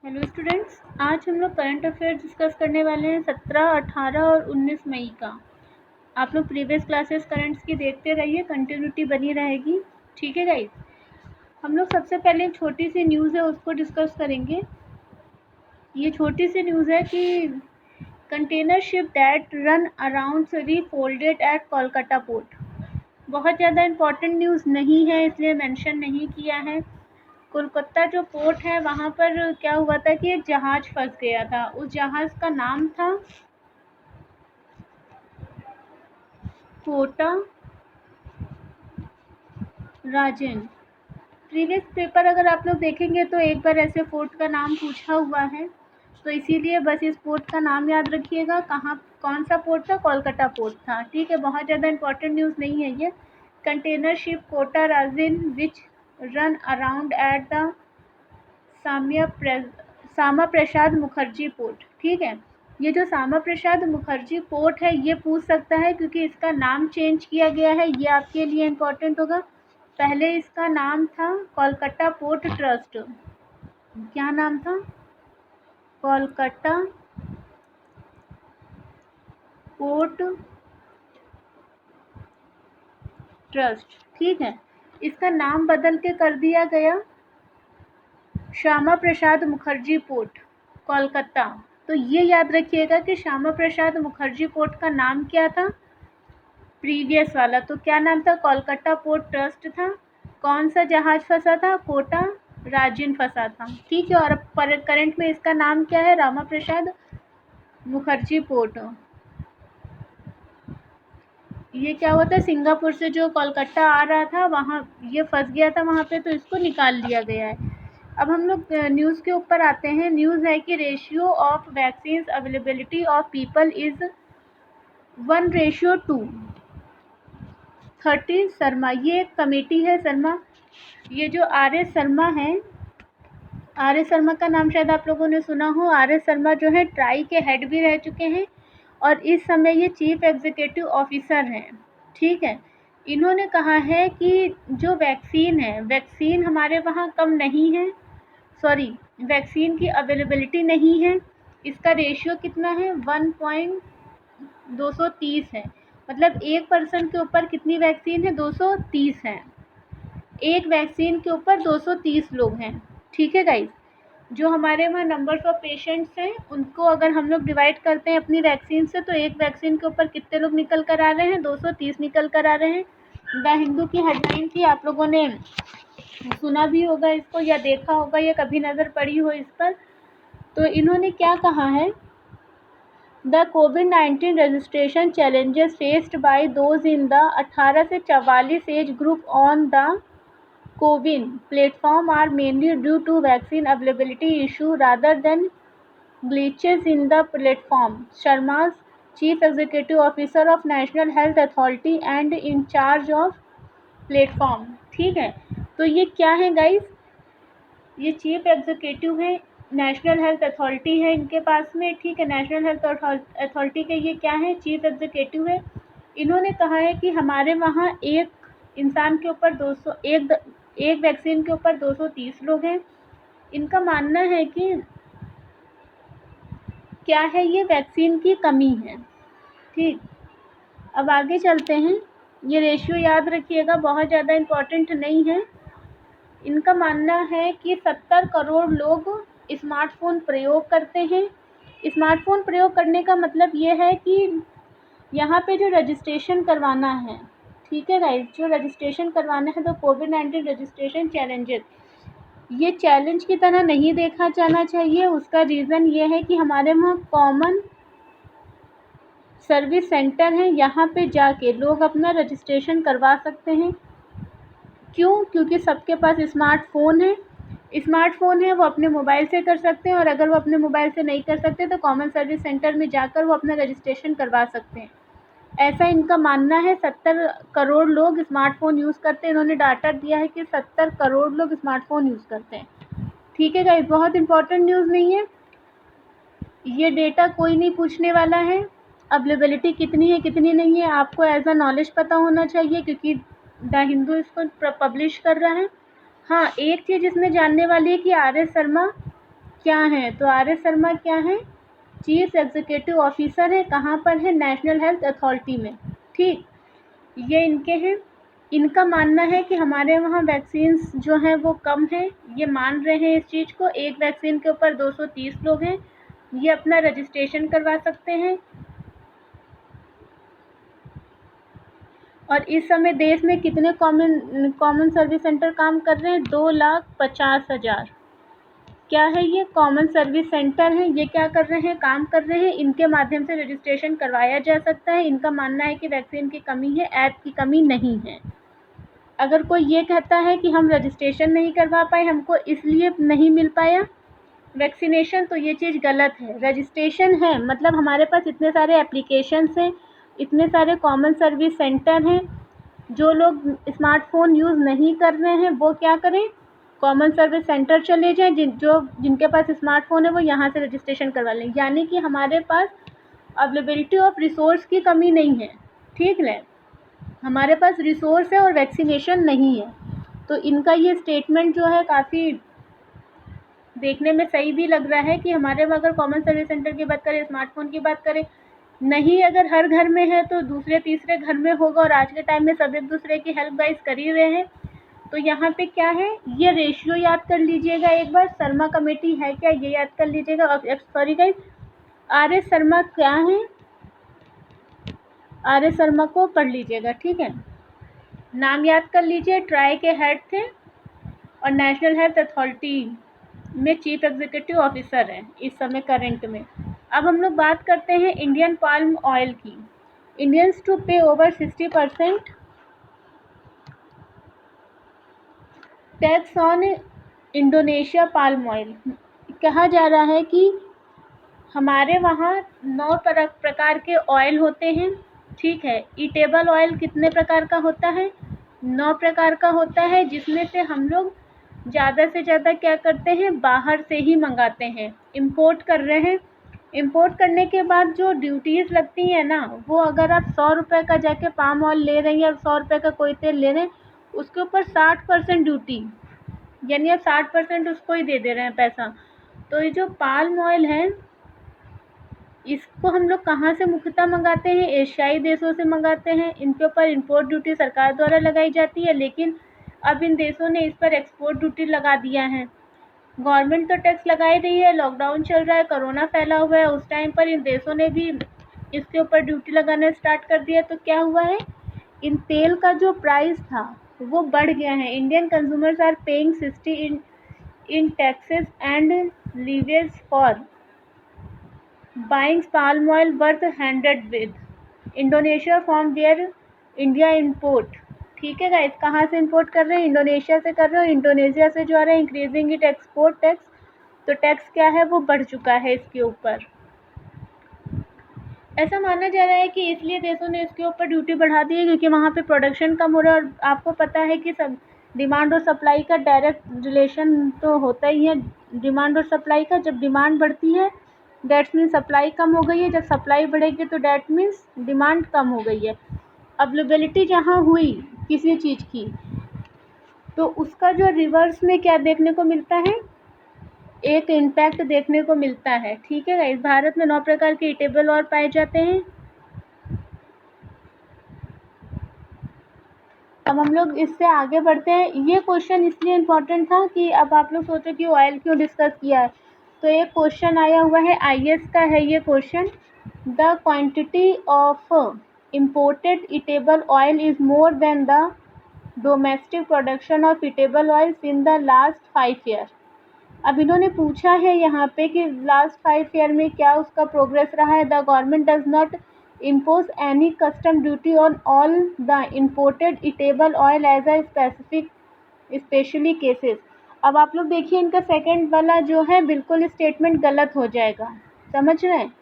Hello students, आज हम लोग करंट अफेयर्स डिस्कस करने वाले हैं 17, 18 और 19 मई का। आप लोग प्रीवियस क्लासेस करंट्स की देखते रहिए, कंटिन्यूटी बनी रहेगी। ठीक है गाइस, हम लोग सबसे पहले एक छोटी सी न्यूज़ है उसको डिस्कस करेंगे। ये छोटी सी न्यूज़ है कि container ship that ran aground refloated at Kolkata port. बहुत ज़्यादा इम्पॉर्टेंट न्यूज़ नहीं है, इसलिए मेंशन नहीं किया है। कोलकाता जो पोर्ट है वहाँ पर क्या हुआ था कि एक जहाज फंस गया था। उस जहाज का नाम था कोटा राजन। प्रीवियस पेपर अगर आप लोग देखेंगे तो एक बार ऐसे पोर्ट का नाम पूछा हुआ है, तो इसीलिए बस इस पोर्ट का नाम याद रखिएगा। कौन सा पोर्ट था? कोलकाता पोर्ट था। ठीक है, बहुत ज़्यादा इंपॉर्टेंट न्यूज़ नहीं है ये। Container ship Kota Rajin which run around at the Shyama Prasad Mukherjee port. ठीक है, ये जो श्यामा प्रसाद मुखर्जी पोर्ट है ये पूछ सकता है क्योंकि इसका नाम चेंज किया गया है। ये आपके लिए इम्पोर्टेंट होगा। पहले इसका नाम था कोलकाता पोर्ट ट्रस्ट। क्या नाम था? Kolkata port trust. ठीक है, इसका नाम बदल के कर दिया गया श्यामा प्रसाद मुखर्जी पोर्ट कोलकाता। तो ये याद रखिएगा कि श्यामा प्रसाद मुखर्जी पोर्ट का नाम क्या था प्रीवियस वाला। तो क्या नाम था? कोलकाता पोर्ट ट्रस्ट था। कौन सा जहाज फंसा था? कोटा राजन फंसा था। ठीक है, और करंट में इसका नाम क्या है? रामा प्रसाद मुखर्जी पोर्ट। ये क्या हुआ था, सिंगापुर से जो कोलकाता आ रहा था वहाँ ये फंस गया था वहाँ पे, तो इसको निकाल लिया गया है। अब हम लोग न्यूज़ के ऊपर आते हैं। न्यूज़ है कि ratio of vaccine availability of people is 1:2। 30 Sharma, ये एक कमेटी है शर्मा। ये जो आर एस शर्मा है, आर एस शर्मा का नाम शायद आप लोगों ने सुना हो। आर एस शर्मा जो है ट्राई के हेड भी रह चुके हैं और इस समय ये चीफ एग्जीक्यूटिव ऑफिसर हैं। ठीक है, इन्होंने कहा है कि जो वैक्सीन है, वैक्सीन हमारे वहाँ कम नहीं है, सॉरी वैक्सीन की अवेलेबिलिटी नहीं है। इसका रेशियो कितना है? 1.230 है। मतलब 1% के ऊपर कितनी वैक्सीन है? 230 है। एक वैक्सीन के ऊपर 230 लोग हैं। ठीक है गाइज, जो हमारे वहाँ नंबर्स ऑफ पेशेंट्स हैं उनको अगर हम लोग डिवाइड करते हैं अपनी वैक्सीन से, तो एक वैक्सीन के ऊपर कितने लोग निकल कर आ रहे हैं? 230 निकल कर आ रहे हैं। द हिंदू की हेडलाइन थी, आप लोगों ने सुना भी होगा इसको या देखा होगा या कभी नज़र पड़ी हो इस पर। तो इन्होंने क्या कहा है? द कोविड-19 registration challenges faced by those in the 18 से 44 age group on the CoWIN platform are mainly due to vaccine availability issue rather than glitches in the platform. Sharma's chief executive officer of National Health Authority and in charge of platform. ठीक है, तो ये क्या है guys? ये chief executive है, national health authority है इनके पास में। ठीक है, नेशनल हेल्थ अथॉरिटी के ये क्या है? चीफ एग्जीक्यूटिव है। इन्होंने कहा है कि हमारे वहाँ एक इंसान के ऊपर 200 एक वैक्सीन के ऊपर 230 लोग हैं। इनका मानना है कि क्या है, ये वैक्सीन की कमी है। ठीक, अब आगे चलते हैं। ये रेशियो याद रखिएगा, बहुत ज़्यादा इम्पॉर्टेंट नहीं है। इनका मानना है कि 70 करोड़ लोग स्मार्टफोन प्रयोग करते हैं। स्मार्टफोन प्रयोग करने का मतलब ये है कि यहाँ पे जो रजिस्ट्रेशन करवाना है, ठीक है गाइस, जो रजिस्ट्रेशन करवाना है, तो कोविड-19 रजिस्ट्रेशन चैलेंजेस, ये चैलेंज की तरह नहीं देखा जाना चाहिए। उसका रीज़न ये है कि हमारे वहाँ कॉमन सर्विस सेंटर हैं, यहाँ पे जाके लोग अपना रजिस्ट्रेशन करवा सकते हैं। क्यों? क्योंकि सबके पास स्मार्टफ़ोन है। स्मार्टफ़ोन है वो अपने मोबाइल से कर सकते हैं, और अगर वो अपने मोबाइल से नहीं कर सकते तो कॉमन सर्विस सेंटर में जाकर वो अपना रजिस्ट्रेशन करवा सकते हैं। ऐसा इनका मानना है। 70 करोड़ लोग स्मार्टफ़ोन यूज़ करते हैं। इन्होंने डाटा दिया है कि 70 करोड़ लोग स्मार्टफ़ोन यूज़ करते हैं। ठीक है गाइस, बहुत इंपॉर्टेंट न्यूज़ नहीं है, ये डेटा कोई नहीं पूछने वाला है। अवेलेबिलिटी कितनी है कितनी नहीं है आपको एज अ नॉलेज पता होना चाहिए, क्योंकि द हिंदू इसको पब्लिश कर रहा है। हाँ, एक चीज़ इसमें जानने वाली है कि आर एस शर्मा क्या हैं, तो आर एस शर्मा क्या हैं, चीफ एग्जीक्यूटिव ऑफिसर है, कहाँ पर है, नेशनल हेल्थ अथॉरिटी में। ठीक, ये इनके हैं। इनका मानना है कि हमारे वहाँ वैक्सीन्स जो हैं वो कम हैं, ये मान रहे हैं इस चीज़ को। एक वैक्सीन के ऊपर 230 लोग हैं, ये अपना रजिस्ट्रेशन करवा सकते हैं। और इस समय देश में कितने कॉमन सर्विस सेंटर काम कर रहे हैं, 2,50,000। क्या है ये, कॉमन सर्विस सेंटर है। ये क्या कर रहे हैं, काम कर रहे हैं, इनके माध्यम से रजिस्ट्रेशन करवाया जा सकता है। इनका मानना है कि वैक्सीन की कमी है, ऐप की कमी नहीं है। अगर कोई ये कहता है कि हम रजिस्ट्रेशन नहीं करवा पाए, हमको इसलिए नहीं मिल पाया वैक्सीनेशन, तो ये चीज़ गलत है। रजिस्ट्रेशन है मतलब हमारे पास इतने सारे एप्लीकेशंस हैं, इतने सारे कॉमन सर्विस सेंटर हैं। जो लोग स्मार्टफ़ोन यूज़ नहीं कर रहे हैं वो क्या करें, कॉमन सर्विस सेंटर चले जाएं। जिनके पास स्मार्टफ़ोन है वो यहाँ से रजिस्ट्रेशन करवा लें। यानी कि हमारे पास अवेलेबिलिटी ऑफ रिसोर्स की कमी नहीं है। ठीक है, हमारे पास रिसोर्स है और वैक्सीनेशन नहीं है। तो इनका ये स्टेटमेंट जो है काफ़ी देखने में सही भी लग रहा है कि हमारे में अगर कॉमन सर्विस सेंटर की बात करें, स्मार्टफ़ोन की बात करें, नहीं अगर हर घर में है तो दूसरे तीसरे घर में होगा। और आज के टाइम में सब एक दूसरे की हेल्प गाइस कर ही रहे हैं। तो यहाँ पे क्या है, ये रेशियो याद कर लीजिएगा एक बार, शर्मा कमेटी है क्या ये याद कर लीजिएगा। Sorry guys, R S Sharma क्या है, आर एस शर्मा को पढ़ लीजिएगा। ठीक है, नाम याद कर लीजिए, ट्राई के हेड थे और नेशनल हेल्थ अथॉरिटी में चीफ एग्जीक्यूटिव ऑफिसर हैं इस समय करंट में। अब हम लोग बात करते हैं इंडियन पाल्म ऑयल की। इंडियंस टू पे over 60% tax on Indonesia palm oil. कहा जा रहा है कि हमारे वहाँ 9 प्रकार के ऑयल होते हैं। ठीक है, ईटेबल ऑयल कितने प्रकार का होता है, 9 प्रकार का होता है, जिसमें से हम लोग ज़्यादा से ज़्यादा क्या करते हैं, बाहर से ही मंगाते हैं, इंपोर्ट कर रहे हैं। इंपोर्ट करने के बाद जो ड्यूटीज़ लगती हैं ना, वो अगर आप 100 रुपये का जाके पाम ऑयल ले रहे हैं या 100 रुपये का कोई तेल ले रहे हैं, उसके ऊपर 60% ड्यूटी, यानी आप 60% उसको ही दे दे रहे हैं पैसा। तो ये जो पाल्म ऑयल है, इसको हम लोग कहाँ से मुख्यतः मंगाते हैं, एशियाई देशों से मंगाते हैं। इनके ऊपर इंपोर्ट ड्यूटी सरकार द्वारा लगाई जाती है, लेकिन अब इन देशों ने इस पर एक्सपोर्ट ड्यूटी लगा दिया है। गवर्नमेंट तो टैक्स लगा ही रही है, लॉकडाउन चल रहा है, कोरोना फैला हुआ है, उस टाइम पर इन देशों ने भी इसके ऊपर ड्यूटी लगाना स्टार्ट कर दिया। तो क्या हुआ है, इन तेल का जो प्राइस था वो बढ़ गया है। Indian consumers are paying 60 in taxes and levies for buying palm oil worth 100 with Indonesia from where India import. ठीक है गाइस, कहाँ से इंपोर्ट कर रहे हैं, इंडोनेशिया से कर रहे हो। इंडोनेशिया से जो आ रहा है इंक्रीजिंग इट एक्सपोर्ट टैक्स, तो टैक्स क्या है वो बढ़ चुका है इसके ऊपर। ऐसा माना जा रहा है कि इसलिए देशों ने इसके ऊपर ड्यूटी बढ़ा दी है क्योंकि वहाँ पे प्रोडक्शन कम हो रहा है। और आपको पता है कि सब डिमांड और सप्लाई का डायरेक्ट रिलेशन तो होता ही है, डिमांड और सप्लाई का। जब डिमांड बढ़ती है डैट्स मीन्स सप्लाई कम हो गई है, जब सप्लाई बढ़ेगी तो डैट मीन्स डिमांड कम हो गई है। अवेलेबिलिटी जहाँ हुई किसी चीज़ की, तो उसका जो रिवर्स में क्या देखने को मिलता है, एक इम्पैक्ट देखने को मिलता है। ठीक है गाइस, भारत में 9 प्रकार के ईटेबल ऑयल पाए जाते हैं। अब हम लोग इससे आगे बढ़ते हैं। ये क्वेश्चन इसलिए इम्पोर्टेंट था कि अब आप लोग सोचो कि ऑयल क्यों डिस्कस किया है, तो एक क्वेश्चन आया हुआ है IAS का है ये question. The quantity of imported eatable oil is more than the domestic production of eatable oils in the last 5 year. अब इन्होंने पूछा है यहाँ पे कि लास्ट 5 ईयर में क्या उसका प्रोग्रेस रहा है। The government does not impose any custom duty on all the imported eatable oil as a specially cases। अब आप लोग देखिए इनका सेकंड वाला जो है बिल्कुल स्टेटमेंट गलत हो जाएगा, समझ रहे हैं।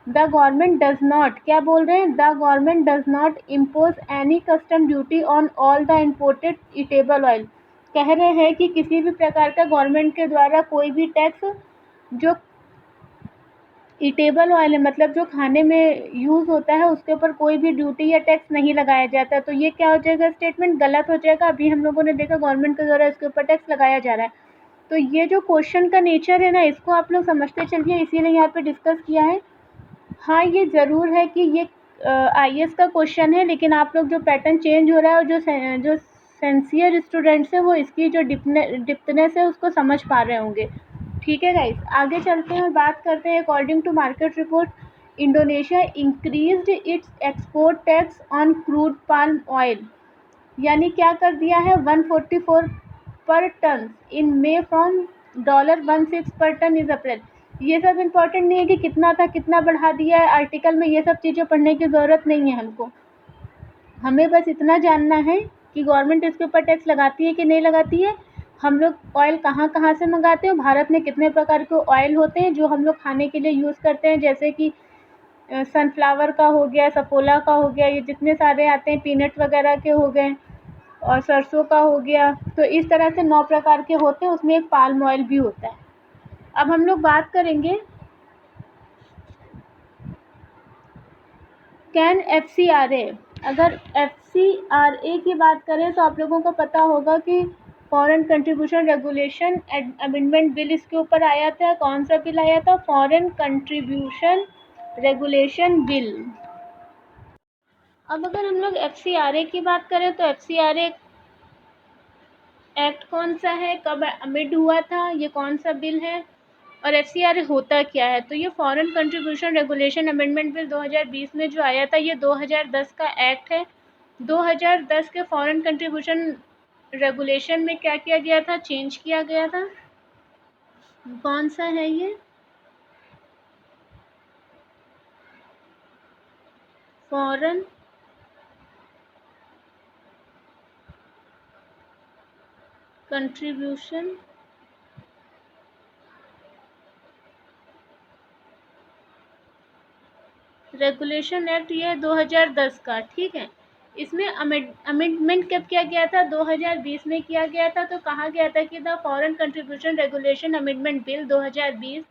द गवर्नमेंट डज नॉट, क्या बोल रहे हैं, the government does not impose any custom duty on all the imported eatable oil. कह रहे हैं कि किसी भी प्रकार का गवर्नमेंट के द्वारा कोई भी टैक्स जो ईटेबल ऑयल है, मतलब जो खाने में यूज़ होता है, उसके ऊपर कोई भी ड्यूटी या टैक्स नहीं लगाया जाता। तो ये क्या हो जाएगा, स्टेटमेंट गलत हो जाएगा। अभी हम लोगों ने देखा गवर्नमेंट के द्वारा इसके ऊपर टैक्स लगाया जा रहा है। तो ये जो क्वेश्चन का नेचर है ना, इसको आप लोग समझते चलिए, इसीलिए यहाँ पे डिस्कस किया है। हाँ, ये ज़रूर है कि ये IAS का क्वेश्चन है, लेकिन आप लोग जो पैटर्न चेंज हो रहा है और जो सिंसियर स्टूडेंट्स हैं वो इसकी जो डिप्थनेस है उसको समझ पा रहे होंगे। ठीक है गाइस, आगे चलते हैं और बात करते हैं। According to market report, Indonesia increased its export tax on crude palm oil, यानी क्या कर दिया है, 144 पर टन इन मे फ्रॉम $16 पर टन इज अप्रैल। ये सब इम्पोर्टेंट नहीं है कि कितना था, कितना बढ़ा दिया है आर्टिकल में, ये सब चीज़ें पढ़ने की ज़रूरत नहीं है हमको। हमें बस इतना जानना है कि गवर्नमेंट इसके ऊपर टैक्स लगाती है कि नहीं लगाती है, हम लोग ऑयल कहाँ कहाँ से मंगाते हैं, भारत में कितने प्रकार के ऑयल होते हैं जो हम लोग खाने के लिए यूज़ करते हैं, जैसे कि सनफ्लावर का हो गया, सफोला का हो गया, ये जितने सारे आते हैं, पीनट वगैरह के हो गए, और सरसों का हो गया। तो इस तरह से 9 प्रकार के होते हैं, उसमें एक पाल्म ऑयल भी होता है। अब हम लोग बात करेंगे कैन FCRA। अगर FCRA की बात करें तो आप लोगों को पता होगा कि foreign contribution regulation amendment bill इसके ऊपर आया था। कौन सा बिल आया था? Foreign contribution regulation bill. अब अगर हम लोग FCRA की बात करें तो FCRA एक्ट कौन सा है, कब अमेंड हुआ था, ये कौन सा बिल है, और FCRA होता क्या है? तो ये foreign contribution regulation amendment bill 2020 में जो आया था, ये 2010 का एक्ट है। 2010 के फॉरेन कंट्रीब्यूशन रेगुलेशन में क्या किया गया था, चेंज किया गया था। कौन सा है ये? फॉरेन कंट्रीब्यूशन रेगुलेशन एक्ट, ये 2010 का, ठीक है। इसमें अमेंडमेंट कब किया गया था? 2020 में किया गया था। तो कहा गया था कि the foreign contribution regulation amendment bill 2020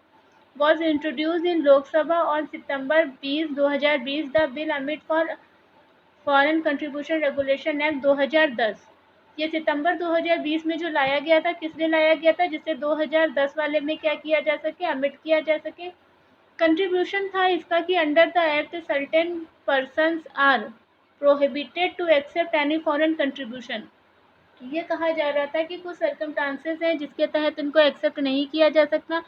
was introduced in Lok Sabha on September 20, 2020. The bill amid for Foreign Contribution Regulation Act 2010। ये सितंबर 2020 में जो लाया गया था, किसने लाया गया था? जिससे 2010 वाले में क्या किया जा सके, अमिट किया जा सके। कंट्रीब्यूशन था इसका कि under the act certain persons are prohibited to accept any foreign contribution. ये कहा जा रहा था कि कुछ सर्कमस्टांसेस हैं जिसके तहत इनको एक्सेप्ट नहीं किया जा सकता।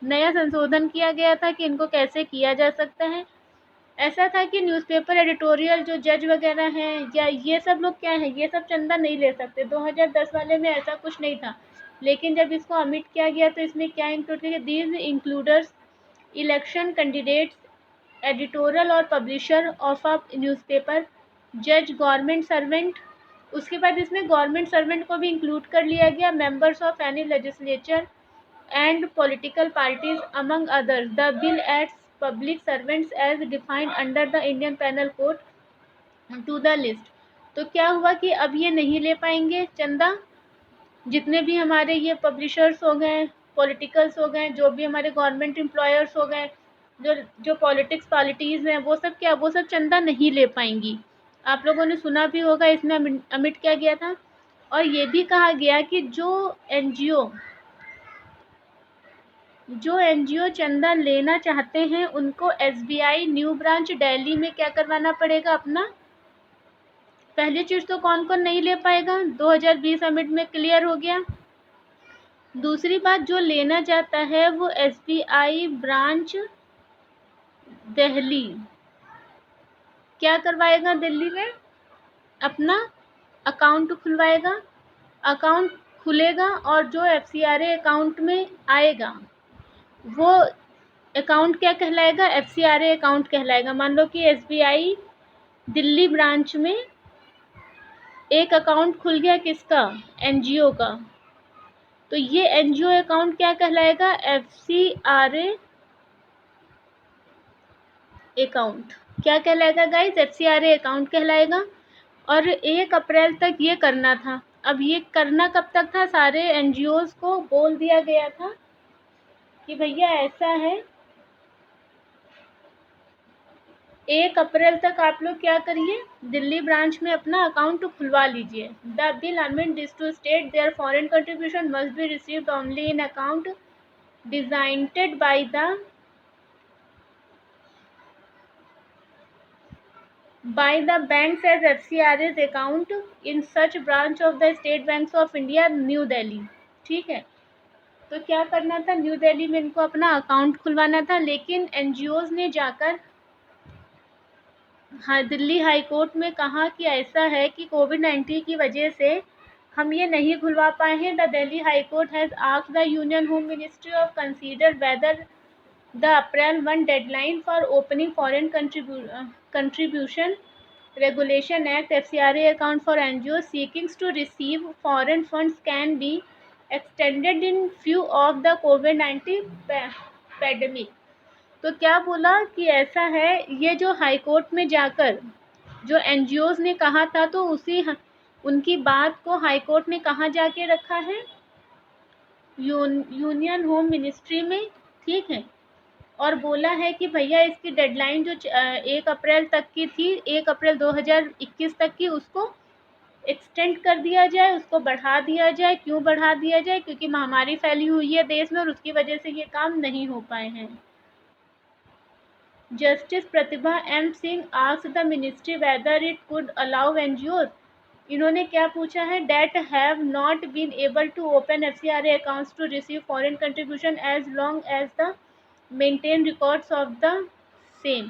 नया संशोधन किया गया था कि इनको कैसे किया जा सकता है। ऐसा था कि न्यूज़पेपर एडिटोरियल जो जज वगैरह हैं या ये सब लोग क्या है, ये सब चंदा नहीं ले सकते। 2010 वाले में ऐसा कुछ नहीं था, लेकिन जब इसको अमिट किया गया तो इसमें क्या इंक्लूड किया? दीज इंक्लूडर्स इलेक्शन कैंडिडेट्स, एडिटोरियल और पब्लिशर ऑफ अ न्यूज़पेपर, जज, गवर्नमेंट सर्वेंट। उसके बाद इसमें गवर्नमेंट सर्वेंट को भी इंक्लूड कर लिया गया, members of any legislature and political parties among others. The bill adds public servants as defined under the Indian Penal Code to the list। तो क्या हुआ कि अब ये नहीं ले पाएंगे चंदा, जितने भी हमारे ये पब्लिशर्स हो गए, पॉलिटिकल्स हो गए, जो भी हमारे गवर्नमेंट एम्प्लॉयर्स हो गए, जो जो पॉलिटिक्स पार्टीज़ हैं, वो सब क्या, वो सब चंदा नहीं ले पाएंगी। आप लोगों ने सुना भी होगा, इसमें अमिट किया गया था। और ये भी कहा गया कि जो एनजीओ चंदा लेना चाहते हैं उनको SBI न्यू ब्रांच दिल्ली में क्या करवाना पड़ेगा अपना। पहली चीज़ तो कौन कौन नहीं ले पाएगा, 2020 अमिट में क्लियर हो गया। दूसरी बात, जो लेना चाहता है वो SBI ब्रांच दिल्ली क्या करवाएगा, दिल्ली में अपना अकाउंट खुलवाएगा। अकाउंट खुलेगा और जो FCRA अकाउंट में आएगा वो अकाउंट क्या कहलाएगा, FCRA अकाउंट कहलाएगा। मान लो कि SBI दिल्ली ब्रांच में एक अकाउंट खुल गया, किसका, NGO का, तो ये NGO अकाउंट क्या कहलाएगा, FCRA अकाउंट। क्या कहलाएगा गाइस, FCRA अकाउंट कहलाएगा। और 1 अप्रैल तक ये करना था। अब ये करना कब तक था, सारे NGOs को बोल दिया गया था कि भैया ऐसा है, 1 अप्रैल तक आप लोग क्या करिए, दिल्ली ब्रांच में अपना अकाउंट खुलवा लीजिए। The bill amend this to state there foreign contribution must be received only in account designated by the banks as FCRA's account in such branch of the State Banks of India, new Delhi. ठीक है, तो क्या करना था, new Delhi में इनको अपना account खुलवाना था, लेकिन एनजीओज ने जाकर दिल्ली हाई कोर्ट में कहा कि ऐसा है कि कोविड-19 की वजह से हम ये नहीं खुलवा पाए हैं। The Delhi high court has asked the union home ministry of consider whether the April 1 deadline for opening foreign contribution regulation act FCRA account for NGOs seeking to receive foreign funds can be extended in view of the COVID-19 pandemic। तो क्या बोला कि ऐसा है, ये जो high court में जाकर जो एनजीओज ने कहा था, तो उनकी बात को हाई कोर्ट ने कहाँ जाके रखा है, यूनियन होम मिनिस्ट्री में। ठीक है, और बोला है कि भैया इसकी डेडलाइन जो 1 अप्रैल तक की थी, 1 अप्रैल 2021 तक की, उसको एक्सटेंड कर दिया जाए, उसको बढ़ा दिया जाए। क्यों बढ़ा दिया जाए, क्योंकि महामारी फैली हुई है देश में और उसकी वजह से ये काम नहीं हो पाए हैं। Justice Pratibha M Singh asked the ministry whether it could allow NGOs, इन्होंने क्या पूछा है, that have not been able to open FCRA accounts to receive foreign contribution as long as the maintain records of the same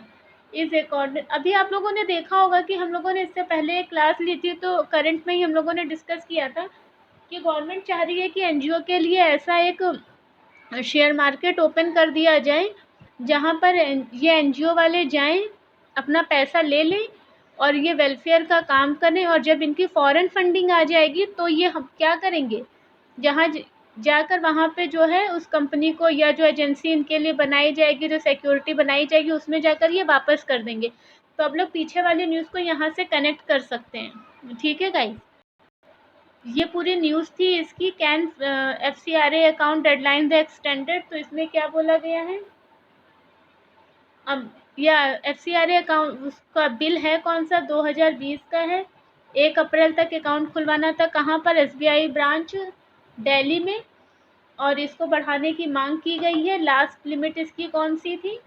is according. अभी आप लोगों ने देखा होगा कि हम लोगों ने इससे पहले एक क्लास ली थी, तो करंट में ही हम लोगों ने डिस्कस किया था कि गवर्नमेंट चाह रही है कि एनजीओ के लिए ऐसा एक शेयर मार्केट ओपन कर दिया जाए जहां पर ये एनजीओ वाले जाएं, अपना पैसा ले लें और ये वेलफेयर का काम करें, और जब इनकी फॉरेन फंडिंग आ जाएगी तो ये हम क्या करेंगे, जहाँ जाकर वहाँ पे जो है उस कंपनी को या जो एजेंसी इनके लिए बनाई जाएगी, जो सिक्योरिटी बनाई जाएगी, उसमें जाकर ये वापस कर देंगे। तो आप लोग पीछे वाली न्यूज़ को यहाँ से कनेक्ट कर सकते हैं। ठीक है गाइस, ये पूरी न्यूज़ थी इसकी, can FCRA account deadline the extended. तो इसमें क्या बोला गया है, अब या FCRA अकाउंट उसका बिल है कौन सा, 2020 का है। 1 अप्रैल तक अकाउंट खुलवाना था, कहाँ पर, SBI ब्रांच दिल्ली में, और इसको बढ़ाने की मांग की गई है। लास्ट लिमिट इसकी कौन सी थी,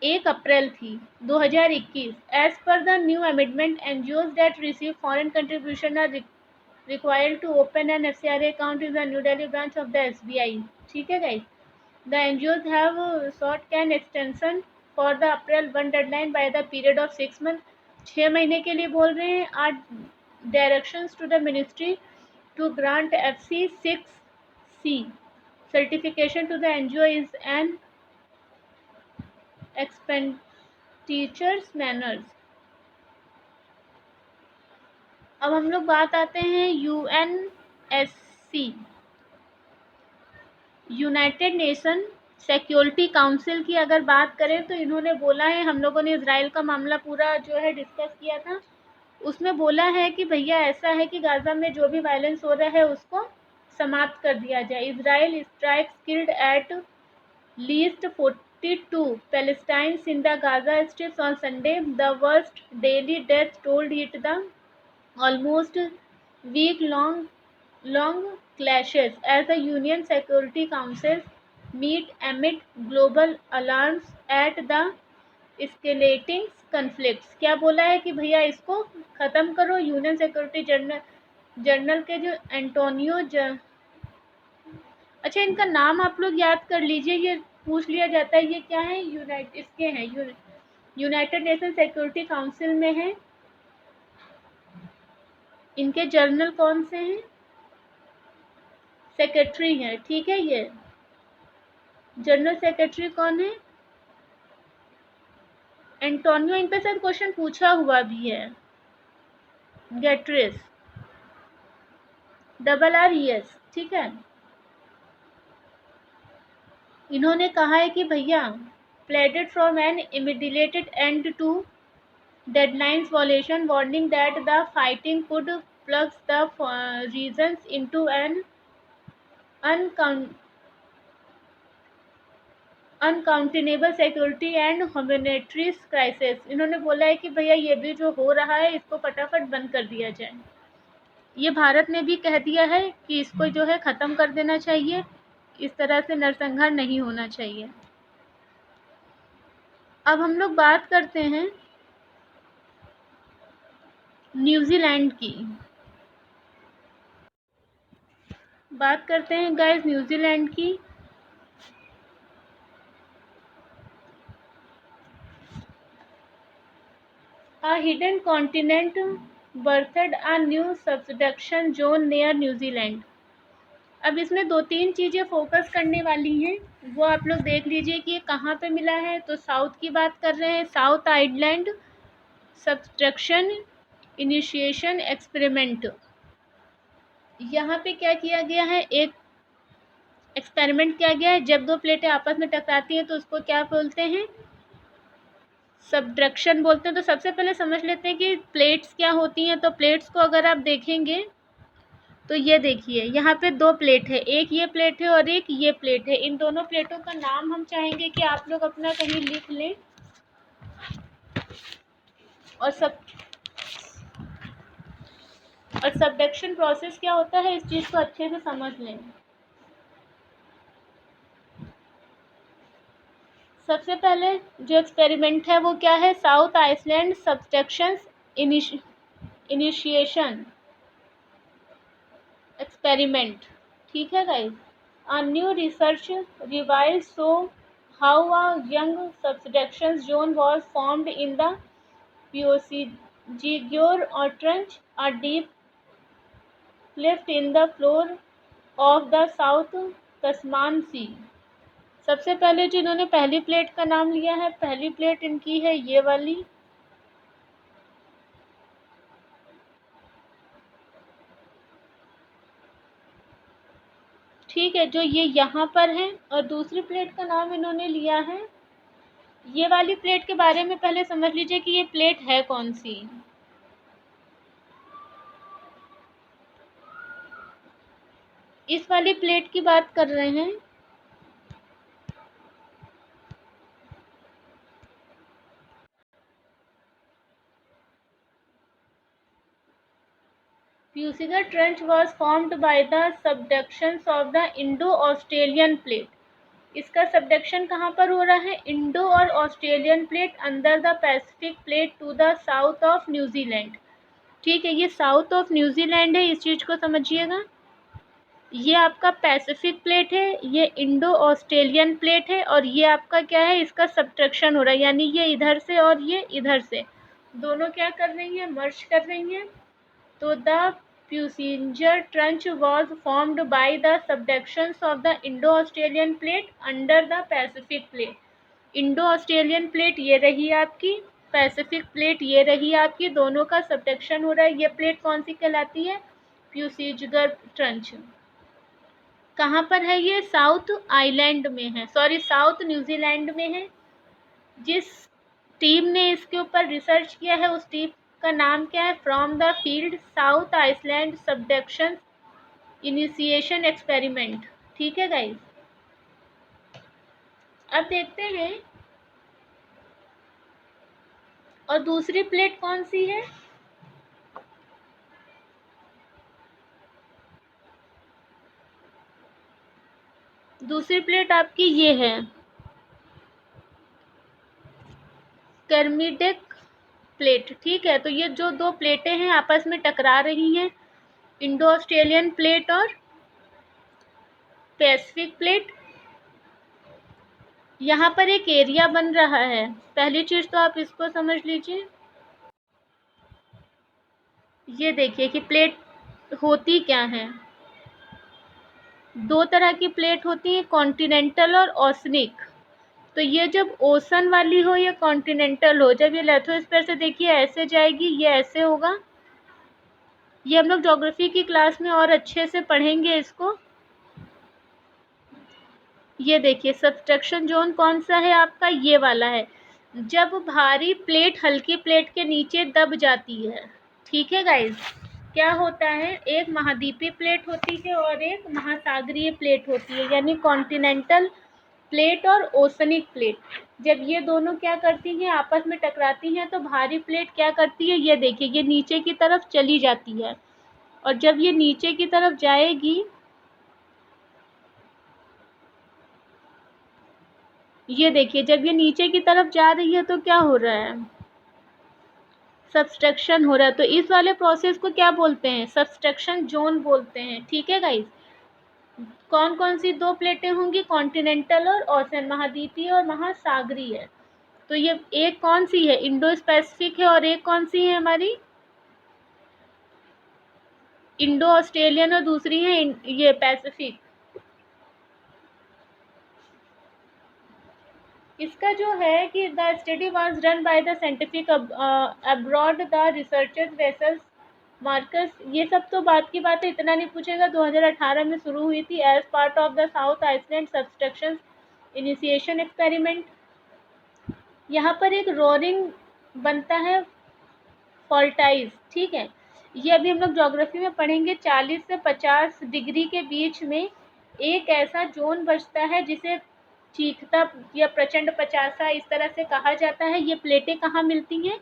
1 अप्रैल थी 2021। As per the new amendment, NGOs that receive foreign contribution are required to open an FCRA account in the New Delhi branch of the SBI। ठीक है guys, the NGOs have sought an extension for the April 1 deadline by the period of 6 months। 6 महीने के लिए बोल रहे हैं। Are directions to the ministry to grant FC6C certification to the NGO is an expenditures manners। अब हम लोग बात आते हैं UNSC, United nation security council की अगर बात करें तो इन्होंने बोला है, हम लोगों ने इजराइल का मामला पूरा जो है डिस्कस किया था, उसमें बोला है कि भैया ऐसा है कि गाजा में जो भी वायलेंस हो रहा है उसको समाप्त कर दिया जाए। Israel strikes killed at least 42 Palestinians in the Gaza Strip on Sunday, the worst daily death toll hit the almost week-long clashes as the UN Security Council meet amid global alarms at the escalating conflicts। क्या बोला है कि भैया इसको ख़त्म करो। Union security general के जो एंटोनियो अच्छा, इनका नाम आप लोग याद कर लीजिए, ये पूछ लिया जाता है, ये क्या है, इसके हैं, यूनाइटेड नेशन सिक्योरिटी काउंसिल में है। इनके जर्नल कौन से हैं, सेक्रेटरी हैं। ठीक है, ये जनरल सेक्रेटरी कौन है, एंटोनियो। इन पे शायद क्वेश्चन पूछा हुआ भी है, गैट्रेस, RRES। ठीक है, इन्होंने कहा है कि भैया pleaded from an immediate end to deadlines violation, warning that the fighting could plunge the regions into an uncontainable security and humanitarian crisis. इन्होंने बोला है कि भैया ये भी जो हो रहा है इसको फटाफट बंद कर दिया जाए। ये भारत ने भी कह दिया है कि इसको जो है ख़त्म कर देना चाहिए, इस तरह से नरसंहार नहीं होना चाहिए। अब हम लोग बात करते हैं न्यूजीलैंड की। बात करते हैं गाइस न्यूजीलैंड की। A hidden continent birthed a new subduction zone near New Zealand। अब इसमें 2-3 चीज़ें फोकस करने वाली हैं, वो आप लोग देख लीजिए कि ये कहाँ पे मिला है। तो साउथ की बात कर रहे हैं, south island subtraction initiation experiment. यहाँ पे क्या किया गया है, एक एक्सपेरिमेंट किया गया है। जब दो प्लेटें आपस में टकराती हैं तो उसको क्या बोलते हैं, सबट्रैक्शन बोलते हैं। तो सबसे पहले समझ लेते हैं कि प्लेट्स क्या होती हैं। तो प्लेट्स को अगर आप देखेंगे तो ये देखिए यहाँ पे 2 प्लेट है, एक ये प्लेट है और एक ये प्लेट है। इन दोनों प्लेटों का नाम हम चाहेंगे कि आप लोग अपना कहीं लिख लें और सबडक्शन प्रोसेस क्या होता है इस चीज़ को अच्छे से समझ लें। सबसे पहले जो एक्सपेरिमेंट है वो क्या है, south island subtraction initiation experiment. ठीक है guys. A new research reveals so how a young subduction zone was formed in the Peugeot Trench, a deep cleft in the floor of the South Tasman Sea। सबसे पहले जो इन्होंने पहली plate का नाम लिया है, पहली प्लेट इनकी है ये वाली। ठीक है, जो ये यहाँ पर है। और दूसरी प्लेट का नाम इन्होंने लिया है, ये वाली प्लेट के बारे में पहले समझ लीजिए कि ये प्लेट है कौन सी। इस वाली प्लेट की बात कर रहे हैं। Peugeot Trench was formed by the subductions of the Indo-Australian plate। इसका सबडक्शन कहाँ पर हो रहा है, इंडो और Australian plate under the Pacific plate to the south of New Zealand. ठीक है, ये साउथ ऑफ न्यूजीलैंड है, इस चीज़ को समझिएगा। ये आपका पैसिफिक प्लेट है, ये इंडो ऑस्ट्रेलियन प्लेट है, और ये आपका क्या है, इसका सबट्रैक्शन हो रहा है, यानी ये इधर से और ये इधर से दोनों क्या कर रही हैं, मर्ज कर रही हैं। तो the Peugeot Trench was formed by the subductions of the Indo-Australian plate under the Pacific plate। Indo-Australian plate ये रही आपकी, पैसिफिक प्लेट ये रही आपकी, दोनों का सबडक्शन हो रहा है। ये प्लेट कौन सी कहलाती है, प्यूसीजगर ट्रंच। कहाँ पर है ये, साउथ आइलैंड में है, सॉरी साउथ न्यूजीलैंड में है। जिस टीम ने इसके ऊपर रिसर्च किया है उस टीम का नाम क्या है, from the field south island subduction initiation experiment. ठीक है गाइस। अब देखते हैं और दूसरी प्लेट कौन सी है, दूसरी प्लेट आपकी ये है कर्मिडिक प्लेट। ठीक है, तो ये जो 2 प्लेटें हैं आपस में टकरा रही हैं, इंडो ऑस्ट्रेलियन प्लेट और पैसिफिक प्लेट। यहाँ पर एक एरिया बन रहा है, पहली चीज़ तो आप इसको समझ लीजिए। ये देखिए कि प्लेट होती क्या है, 2 तरह की प्लेट होती है, कॉन्टिनेंटल और ओशनिक। तो ये जब ओशन वाली हो या कॉन्टिनेंटल हो, जब ये लिथोस्फीयर से देखिए ऐसे जाएगी, ये ऐसे होगा। ये हम लोग ज्योग्राफी की क्लास में और अच्छे से पढ़ेंगे इसको। ये देखिए सबट्रैक्शन जोन कौन सा है आपका, ये वाला है, जब भारी प्लेट हल्की प्लेट के नीचे दब जाती है। ठीक है गाइज, क्या होता है, एक महाद्वीपीय प्लेट होती है और एक महासागरीय प्लेट होती है, यानी कॉन्टिनेंटल प्लेट और ओशनिक प्लेट, जब ये दोनों क्या करती हैं, आपस में टकराती हैं, तो भारी प्लेट क्या करती है, ये देखिए ये नीचे की तरफ चली जाती है, और जब ये नीचे की तरफ जाएगी, ये देखिए जब ये नीचे की तरफ जा रही है तो क्या हो रहा है, सब्सट्रैक्शन हो रहा है। तो इस वाले प्रोसेस को क्या बोलते हैं, सब्सट्रैक्शन जोन बोलते हैं। ठीक है गाइस, कौन कौन सी दो प्लेटें होंगी, कॉन्टिनेंटल और ओशन, महाद्वीपीय और महासागरीय। तो ये एक कौन सी है, इंडो स्पेसिफिक है, और एक कौन सी है हमारी, इंडो ऑस्ट्रेलियन, और दूसरी है ये पैसिफिक। इसका जो है कि the study was run by the scientific abroad the researchers vessels Marcus, ये सब तो बात की बात है, इतना नहीं पूछेगा। 2018 में शुरू हुई थी as part of the South island subtraction initiation experiment. यहाँ पर एक रोरिंग बनता है फॉल्टाइज, ठीक है, ये अभी हम लोग ज्योग्राफी में पढ़ेंगे। 40 से 50 डिग्री के बीच में एक ऐसा जोन बचता है जिसे चीखता या प्रचंड 50 इस तरह से कहा जाता है। ये प्लेटें कहाँ मिलती हैं,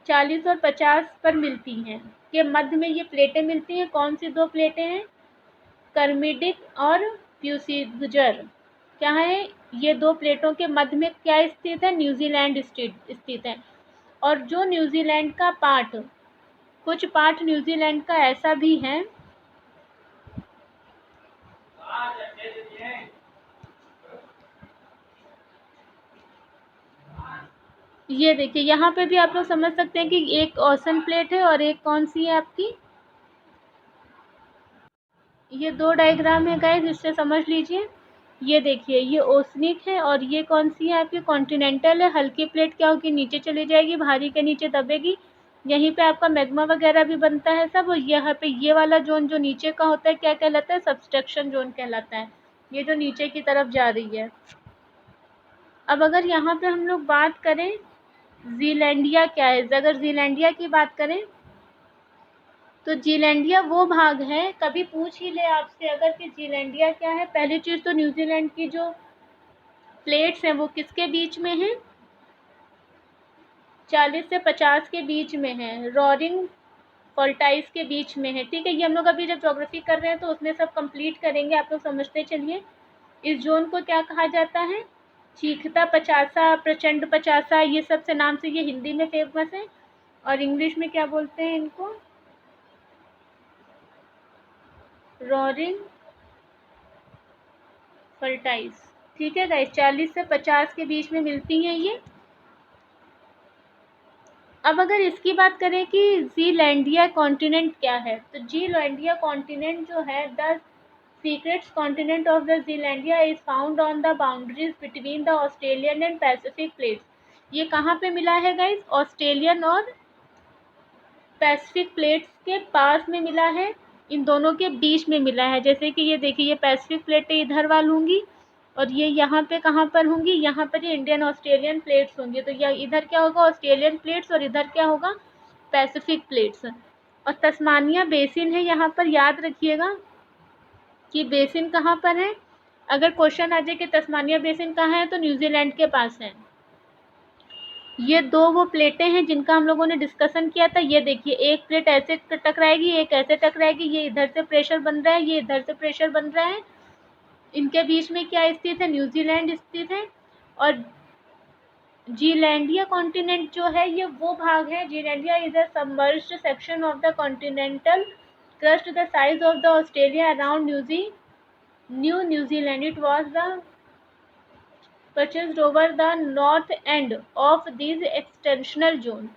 40 और 50 पर मिलती हैं, के मध्य में ये प्लेटें मिलती हैं। कौन सी दो प्लेटें हैं, कर्मिडिक और प्यूसीगजर, क्या है, ये दो प्लेटों के मध्य में क्या स्थित है, न्यूजीलैंड स्थित है। और जो न्यूजीलैंड का पार्ट, कुछ पार्ट न्यूजीलैंड का ऐसा भी है, ये देखिए यहाँ पे भी आप लोग समझ सकते हैं कि एक ओशन प्लेट है और एक कौन सी है आपकी, ये दो डायग्राम है गाइस, इससे समझ लीजिए। ये देखिए ये ओशनिक है और ये कौन सी है आपकी, कॉन्टिनेंटल है। हल्की प्लेट क्या होगी, नीचे चली जाएगी, भारी के नीचे दबेगी, यहीं पे आपका मैग्मा वगैरह भी बनता है सब। और यहाँ पे ये वाला जोन जो नीचे का होता है क्या कहलाता है, सब्सट्रैक्शन जोन कहलाता है, ये जो नीचे की तरफ जा रही है। अब अगर यहाँ पे हम लोग बात करें जीलैंडिया क्या है, अगर जीलैंडिया की बात करें तो जीलैंडिया वो भाग है, कभी पूछ ही ले आपसे अगर कि जीलैंडिया क्या है, पहली चीज़ तो न्यूजीलैंड की जो प्लेट्स हैं वो किसके बीच में हैं, 40 से 50 के बीच में है, रोरिंग फॉल्टाइज के बीच में है। ठीक है, ये हम लोग अभी जब ज्योग्राफी कर रहे हैं तो उसमें सब कंप्लीट करेंगे, आप लोग समझते चलिए। इस जोन को क्या कहा जाता है, चीखता 50, प्रचंड 50, ये सब से नाम से ये हिंदी में फेमस है, और इंग्लिश में क्या बोलते हैं इनको, रोरिंग फॉल्टाइज। ठीक है गाइस, 40 से 50 के बीच में मिलती हैं ये। अब अगर इसकी बात करें कि जीलैंडिया कॉन्टिनेंट क्या है, तो जीलैंडिया कॉन्टिनेंट जो है, the secrets continent of the Zealandia is found on the boundaries between the Australian and Pacific plates. ये कहाँ पे मिला है गाइस, ऑस्ट्रेलियन और पैसिफिक प्लेट्स के पास में मिला है, इन दोनों के बीच में मिला है। जैसे कि ये देखिए ये पैसिफिक प्लेटें इधर वाल होंगी और ये यहाँ पे कहाँ पर होंगी, यहाँ पर ये इंडियन ऑस्ट्रेलियन प्लेट्स होंगी। तो यह इधर क्या होगा, ऑस्ट्रेलियन प्लेट्स, और इधर क्या होगा, पैसिफिक प्लेट्स। और तस्मानिया बेसिन है यहाँ पर, याद रखिएगा कि बेसिन कहाँ पर है। अगर क्वेश्चन आ जाए कि तस्मानिया बेसिन कहाँ है, तो न्यूजीलैंड के पास है। ये दो वो प्लेटें हैं जिनका हम लोगों ने डिस्कशन किया था। ये देखिए एक प्लेट ऐसे टकराएगी, एक ऐसे टकराएगी, ये इधर से प्रेशर बन रहा है, ये इधर से प्रेशर बन रहा है। इनके बीच में क्या स्थित है, न्यूजीलैंड स्थित है। और जीलैंडिया कॉन्टिनेंट जो है ये वो भाग है, Zealandia is a submerged section of the continental crust the size of the Australia around new New Zealand. It was the purchased over the north end of these extensional zone।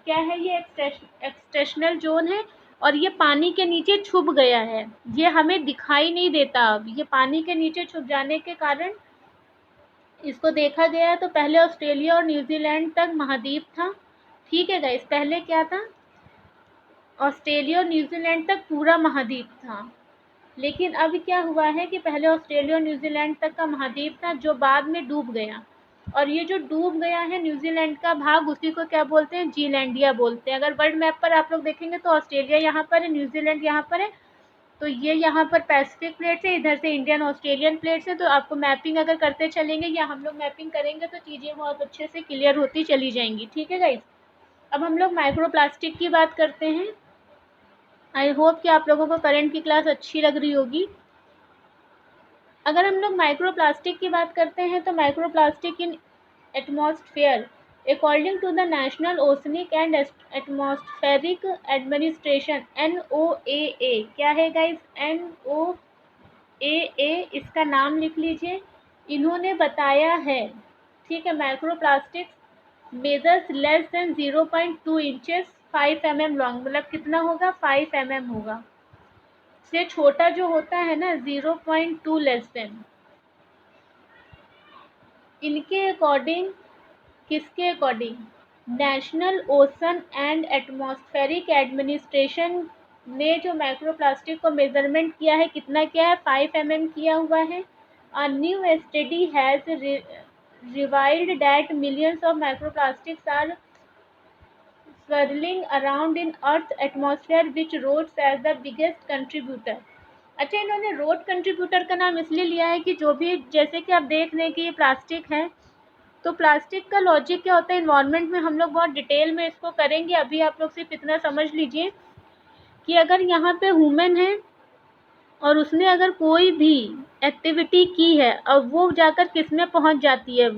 क्या है ये extensional zone है, और ये पानी के नीचे छुप गया है, ये हमें दिखाई नहीं देता। अब ये पानी के नीचे छुप जाने के कारण इसको देखा गया। तो पहले ऑस्ट्रेलिया और न्यूजीलैंड तक महाद्वीप था, ठीक है गाइस, पहले क्या था, ऑस्ट्रेलिया और न्यूजीलैंड तक पूरा महाद्वीप था। लेकिन अब क्या हुआ है कि पहले ऑस्ट्रेलिया और न्यूजीलैंड तक का महाद्वीप था जो बाद में डूब गया, और ये जो डूब गया है न्यूजीलैंड का भाग, उसी को क्या बोलते हैं, जीलैंडिया बोलते हैं। अगर वर्ल्ड मैप पर आप लोग देखेंगे तो ऑस्ट्रेलिया यहाँ पर है, न्यूजीलैंड यहाँ पर है, तो ये यहाँ पर पैसिफिक प्लेट्स है, इधर से इंडियन ऑस्ट्रेलियन प्लेट्स है। तो आपको मैपिंग अगर करते चलेंगे या हम लोग मैपिंग करेंगे तो चीज़ें बहुत अच्छे से क्लियर होती चली जाएंगी। ठीक है गाइस, अब हम लोग माइक्रोप्लास्टिक की बात करते हैं। आई होप कि आप लोगों को करंट की क्लास अच्छी लग रही होगी। अगर हम लोग माइक्रोप्लास्टिक की बात करते हैं तो microplastic in atmosphere according to the national oceanic and atmospheric administration NOAA, क्या है गाइस NOAA, इसका नाम लिख लीजिए। इन्होंने बताया है, ठीक है, microplastics measures less than 0.2 inches 5 mm long, मतलब कितना होगा 5 mm होगा, से छोटा जो होता है ना 0.2 लेस देन। इनके अकॉर्डिंग, किसके according, national ocean and atmospheric administration ने जो माइक्रोप्लास्टिक को मेजरमेंट किया है, कितना किया है 5 mm किया हुआ है। A new study has revealed that millions of microplastics are swirling around in Earth's atmosphere, which roads as the biggest contributor। अच्छा, इन्होंने रोड कंट्रीब्यूटर का नाम इसलिए लिया है कि जो भी, जैसे कि आप देख रहे हैं कि ये प्लास्टिक है, तो प्लास्टिक का लॉजिक क्या होता है इन्वायरमेंट में, हम लोग बहुत डिटेल में इसको करेंगे। अभी आप लोग सिर्फ इतना समझ लीजिए कि अगर यहाँ पे ह्यूमन है और उसने अगर कोई भी एक्टिविटी की है, अब वो जाकर किस में पहुँच जाती है,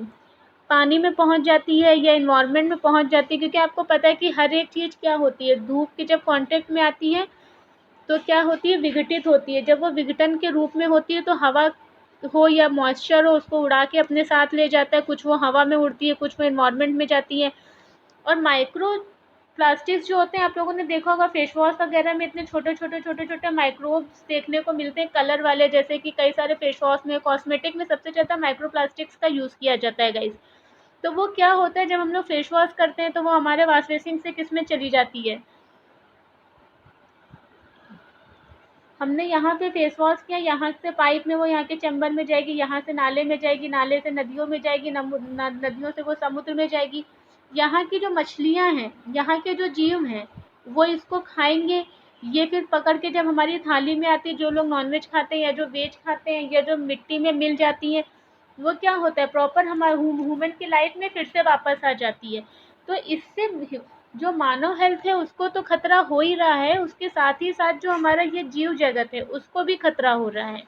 पानी में पहुँच जाती है या इन्वायरमेंट में पहुँच जाती है। क्योंकि आपको पता है कि हर एक चीज़ क्या होती है, धूप की जब कांटेक्ट में आती है तो क्या होती है, विघटित होती है। जब वो विघटन के रूप में होती है तो हवा हो या मॉइस्चर हो, उसको उड़ा के अपने साथ ले जाता है। कुछ वो हवा में उड़ती है, कुछ वो इन्वायरमेंट में जाती है। और माइक्रो प्लास्टिक्स जो होते हैं, आप लोगों ने देखा होगा फेस वॉश वगैरह में इतने छोटे छोटे छोटे छोटे माइक्रोब्स देखने को मिलते हैं, कलर वाले, जैसे कि कई सारे फेस वॉश में, कॉस्मेटिक में सबसे ज़्यादा माइक्रो प्लास्टिक्स का यूज़ किया जाता है गाइस। तो वो क्या होता है, जब हम लोग फेस वॉश करते हैं तो वो हमारे वॉश बेसिन से किस में चली जाती है, हमने यहाँ पे फेस वॉश किया, यहाँ से पाइप में वो यहाँ के चैम्बर में जाएगी, यहाँ से नाले में जाएगी, नाले से नदियों में जाएगी, नदियों से वो समुद्र में जाएगी। यहाँ की जो मछलियाँ हैं, यहाँ के जो जीव हैं, वो इसको खाएंगे। ये फिर पकड़ के जब हमारी थाली में आती है, जो लोग नॉनवेज खाते हैं या जो वेज खाते हैं या जो मिट्टी में मिल जाती है, वो क्या होता है, प्रॉपर हमारे ह्यूमन की लाइफ में फिर से वापस आ जाती है। तो इससे जो मानव हेल्थ है उसको तो खतरा हो ही रहा है, उसके साथ ही साथ जो हमारा ये जीव जगत है उसको भी खतरा हो रहा है।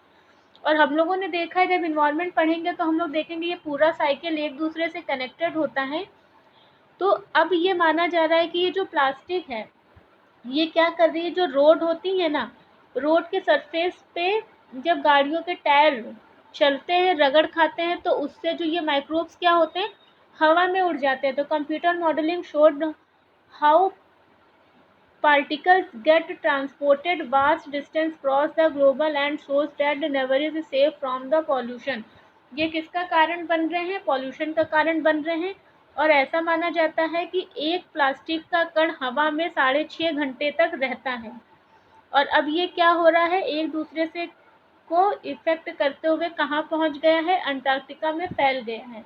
और हम लोगों ने देखा है, जब इन्वायरमेंट पढ़ेंगे तो हम लोग देखेंगे ये पूरा साइकिल एक दूसरे से कनेक्टेड होता है। तो अब ये माना जा रहा है कि ये जो प्लास्टिक है, ये क्या कर रही है, जो रोड होती है ना, रोड के सरफेस पे जब गाड़ियों के टायर चलते हैं, रगड़ खाते हैं, तो उससे जो ये माइक्रोब्स क्या होते हैं, हवा में उड़ जाते हैं। तो computer modelling showed how particles get transported vast distance across the global and shows that never is safe from the pollution। ये किसका कारण बन रहे हैं, पॉल्यूशन का कारण बन रहे हैं। और ऐसा माना जाता है कि एक प्लास्टिक का कण हवा में 6.5 घंटे तक रहता है। और अब ये क्या हो रहा है, एक दूसरे से को इफेक्ट करते हुए कहाँ पहुँच गया है, अंटार्कटिका में फैल गया है।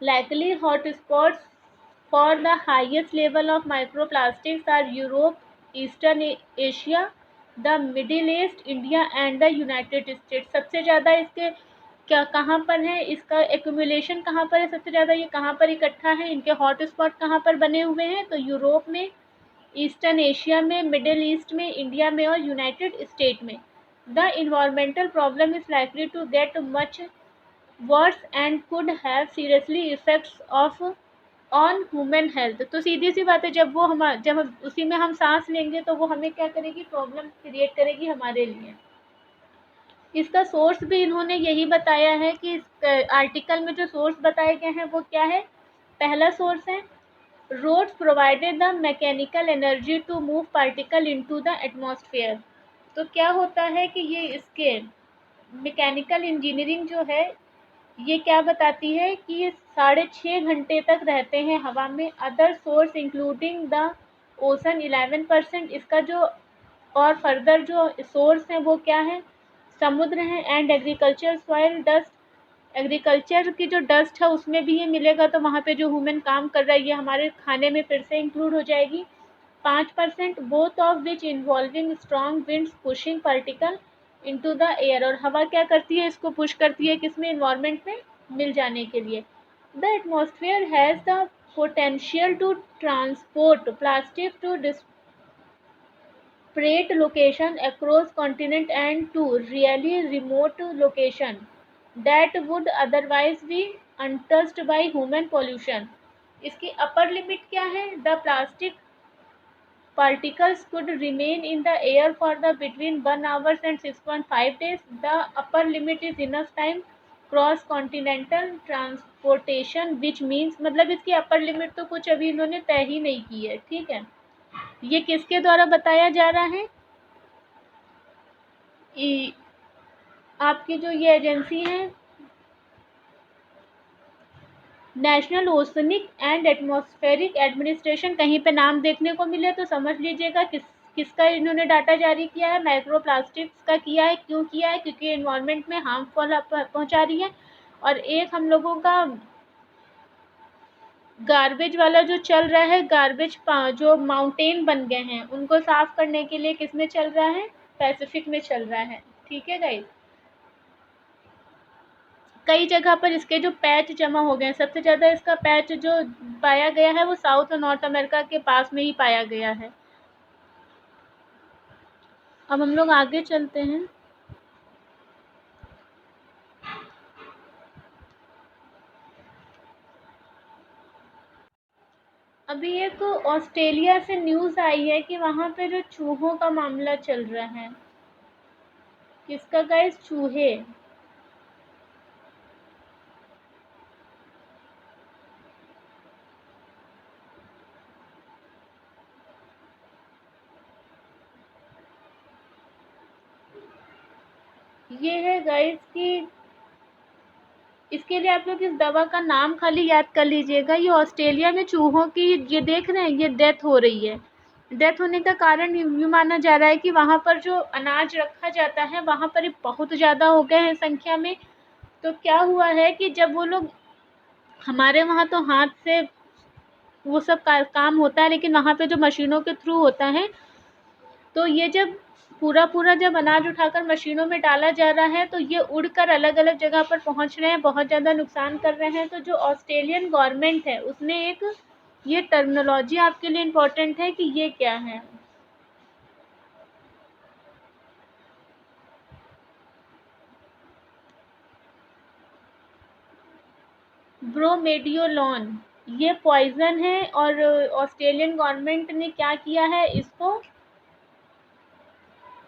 Likely hotspots for the highest level of microplastics are Europe, Eastern Asia, the Middle East, India and the United States। सबसे ज़्यादा इसके क्या कहाँ पर है, इसका एक्यूमुलेशन कहाँ पर है, सबसे ज़्यादा ये कहाँ पर इकट्ठा है, इनके हॉट स्पॉट कहाँ पर बने हुए हैं, तो यूरोप में, ईस्टर्न एशिया में, मिडिल ईस्ट में, इंडिया में और यूनाइटेड स्टेट में। The environmental problem is likely to get much worse and could have seriously effects of on human health. तो सीधी सी बात है, जब उसी में हम सांस लेंगे तो वो हमें क्या करेगी, प्रॉब्लम क्रिएट करेगी हमारे लिए। इसका सोर्स भी इन्होंने यही बताया है कि इस आर्टिकल में जो सोर्स बताए गए हैं वो क्या है। पहला सोर्स है roads provided the mechanical energy to move particle into the atmosphere. तो क्या होता है कि ये इसके मैकेनिकल इंजीनियरिंग जो है, ये क्या बताती है कि ये 6.5 घंटे तक रहते हैं हवा में। Other source including the ocean 11%। इसका जो और फर्दर जो सोर्स हैं वो क्या है, समुद्र हैं, and agriculture soil dust. Agriculture की जो डस्ट है उसमें भी ये मिलेगा, तो वहाँ पे जो ह्यूमन काम कर रहा है ये हमारे खाने में फिर से इंक्लूड हो जाएगी। 5%, both of which involving strong winds pushing particle into the air. और हवा क्या करती है, इसको पुश करती है किसमें, इन्वायरमेंट में मिल जाने के लिए। The atmosphere has the potential to transport plastic to disparate location across continent and to really remote location that would otherwise be untouched by human pollution। इसकी अपर लिमिट क्या है, the plastic particles could remain in the air for the between 1 hours and 6.5 days। The upper limit is enough time cross continental transportation which means, मतलब इसकी upper limit तो कुछ अभी इन्होंने तय ही नहीं की है, ठीक है। ये किसके द्वारा बताया जा रहा है, आपकी जो ये एजेंसी है national oceanic and atmospheric administration. कहीं पे नाम देखने को मिले तो समझ लीजिएगा किसका इन्होंने डाटा जारी किया है, माइक्रोप्लास्टिक्स का किया है। क्यों किया है, क्योंकि एनवायरनमेंट में हार्मफुल पहुंचा रही है। और एक हम लोगों का गार्बेज वाला जो चल रहा है, गार्बेज जो माउंटेन बन गए हैं उनको साफ करने के लिए किस में चल रहा है, पैसिफिक में चल रहा है, ठीक है गाइस। कई जगह पर इसके जो पैच जमा हो गए हैं, सबसे ज़्यादा इसका पैच जो पाया गया है वो साउथ और नॉर्थ अमेरिका के पास में ही पाया गया है। अब हम लोग आगे चलते हैं। अभी एक ऑस्ट्रेलिया से न्यूज़ आई है कि वहाँ पे जो चूहों का मामला चल रहा है, किसका गाइस, चूहे। ये है गाइस कि इसके लिए आप लोग इस दवा का नाम खाली याद कर लीजिएगा। ये ऑस्ट्रेलिया में चूहों की, ये देख रहे हैं, ये डेथ हो रही है। डेथ होने का कारण ये माना जा रहा है कि वहाँ पर जो अनाज रखा जाता है वहाँ पर बहुत ज़्यादा हो गए हैं संख्या में। तो क्या हुआ है कि जब वो लोग, हमारे वहाँ तो हाथ से वो सब काम होता है, लेकिन वहाँ पे जो मशीनों के थ्रू होता है, तो ये जब पूरा जब अनाज उठाकर मशीनों में डाला जा रहा है तो ये उड़कर अलग अलग जगह पर पहुँच रहे हैं, बहुत ज़्यादा नुकसान कर रहे हैं। तो जो ऑस्ट्रेलियन गवर्नमेंट है उसने एक, ये टर्मिनोलॉजी आपके लिए इम्पोर्टेंट है कि ये क्या है, ब्रोमेडियोलॉन। ये पॉइजन है और ऑस्ट्रेलियन गवर्नमेंट ने क्या किया है, इसको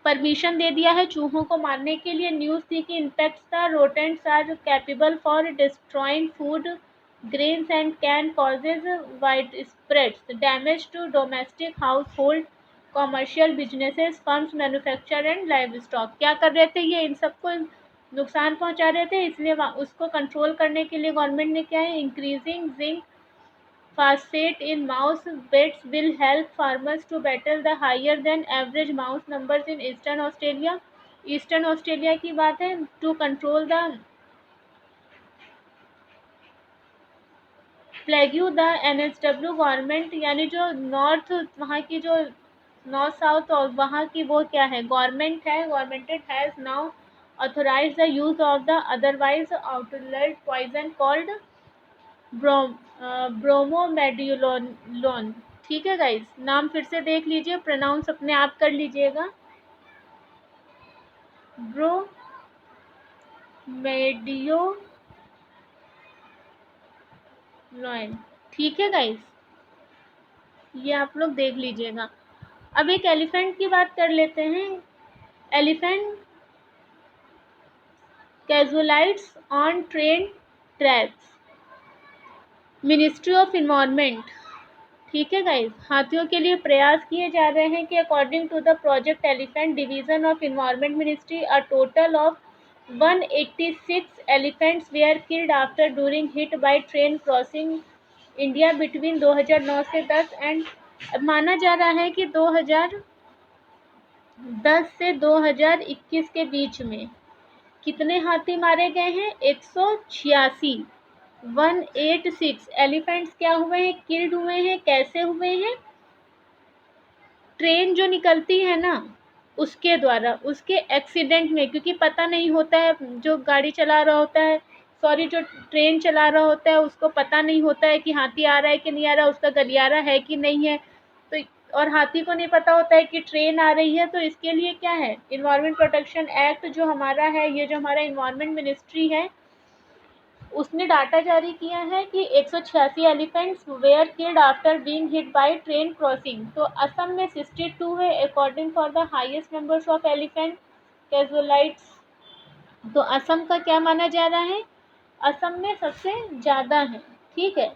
परमिशन दे दिया है चूहों को मारने के लिए। न्यूज़ थी कि in fact the rodents are capable for destroying food grains and can causes wide spreads damage to domestic household commercial businesses firms manufacture and livestock. क्या कर रहे थे, ये इन सबको नुकसान पहुंचा रहे थे, इसलिए उसको कंट्रोल करने के लिए गवर्नमेंट ने क्या है, increasing zinc phosphate in mouse beds will help farmers to battle the higher than average mouse numbers in eastern Australia। Eastern Australia की बात है। To control the plague the NSW government, यानी जो नॉर्थ, वहाँ की जो नॉर्थ साउथ और वहाँ की वो क्या है, गवर्नमेंट है, government has now authorise the use of the otherwise outlawed poison called bromadiolone. ठीक है गाइस, नाम फिर से देख लीजिए, प्रोनाउंस अपने आप कर लीजिएगा, ब्रोमेडियोलोन। ठीक है गाइस, ये आप लोग देख लीजिएगा। अब एक एलिफेंट की बात कर लेते हैं। Elephant casualties on train tracks, ministry of environment. ठीक है गाइस, हाथियों के लिए प्रयास किए जा रहे हैं कि according to the project elephant division of environment ministry a total of 186 elephants were killed after during hit by train crossing India between 2009 से 10 एंड माना जा रहा है कि 2010 से 2021 के बीच में कितने हाथी मारे गए हैं, 186 186 एलिफेंट्स क्या हुए हैं, किल्ड हुए हैं। कैसे हुए हैं, ट्रेन जो निकलती है ना उसके द्वारा, उसके एक्सीडेंट में, क्योंकि पता नहीं होता है जो गाड़ी चला रहा होता है, सॉरी जो ट्रेन चला रहा होता है उसको पता नहीं होता है कि हाथी आ रहा है कि नहीं आ रहा, उसका गलियारा है कि नहीं है, तो और हाथी को नहीं पता होता है कि ट्रेन आ रही है। तो इसके लिए क्या है, इन्वायरमेंट प्रोटेक्शन एक्ट जो हमारा है, ये जो हमारा इन्वायरमेंट मिनिस्ट्री है, उसने डाटा जारी किया है कि 186 elephants were killed after being hit by train crossing. तो असम में 62 है according for the highest numbers of elephant casualties. तो असम का क्या माना जा रहा है, असम में सबसे ज़्यादा है, ठीक है।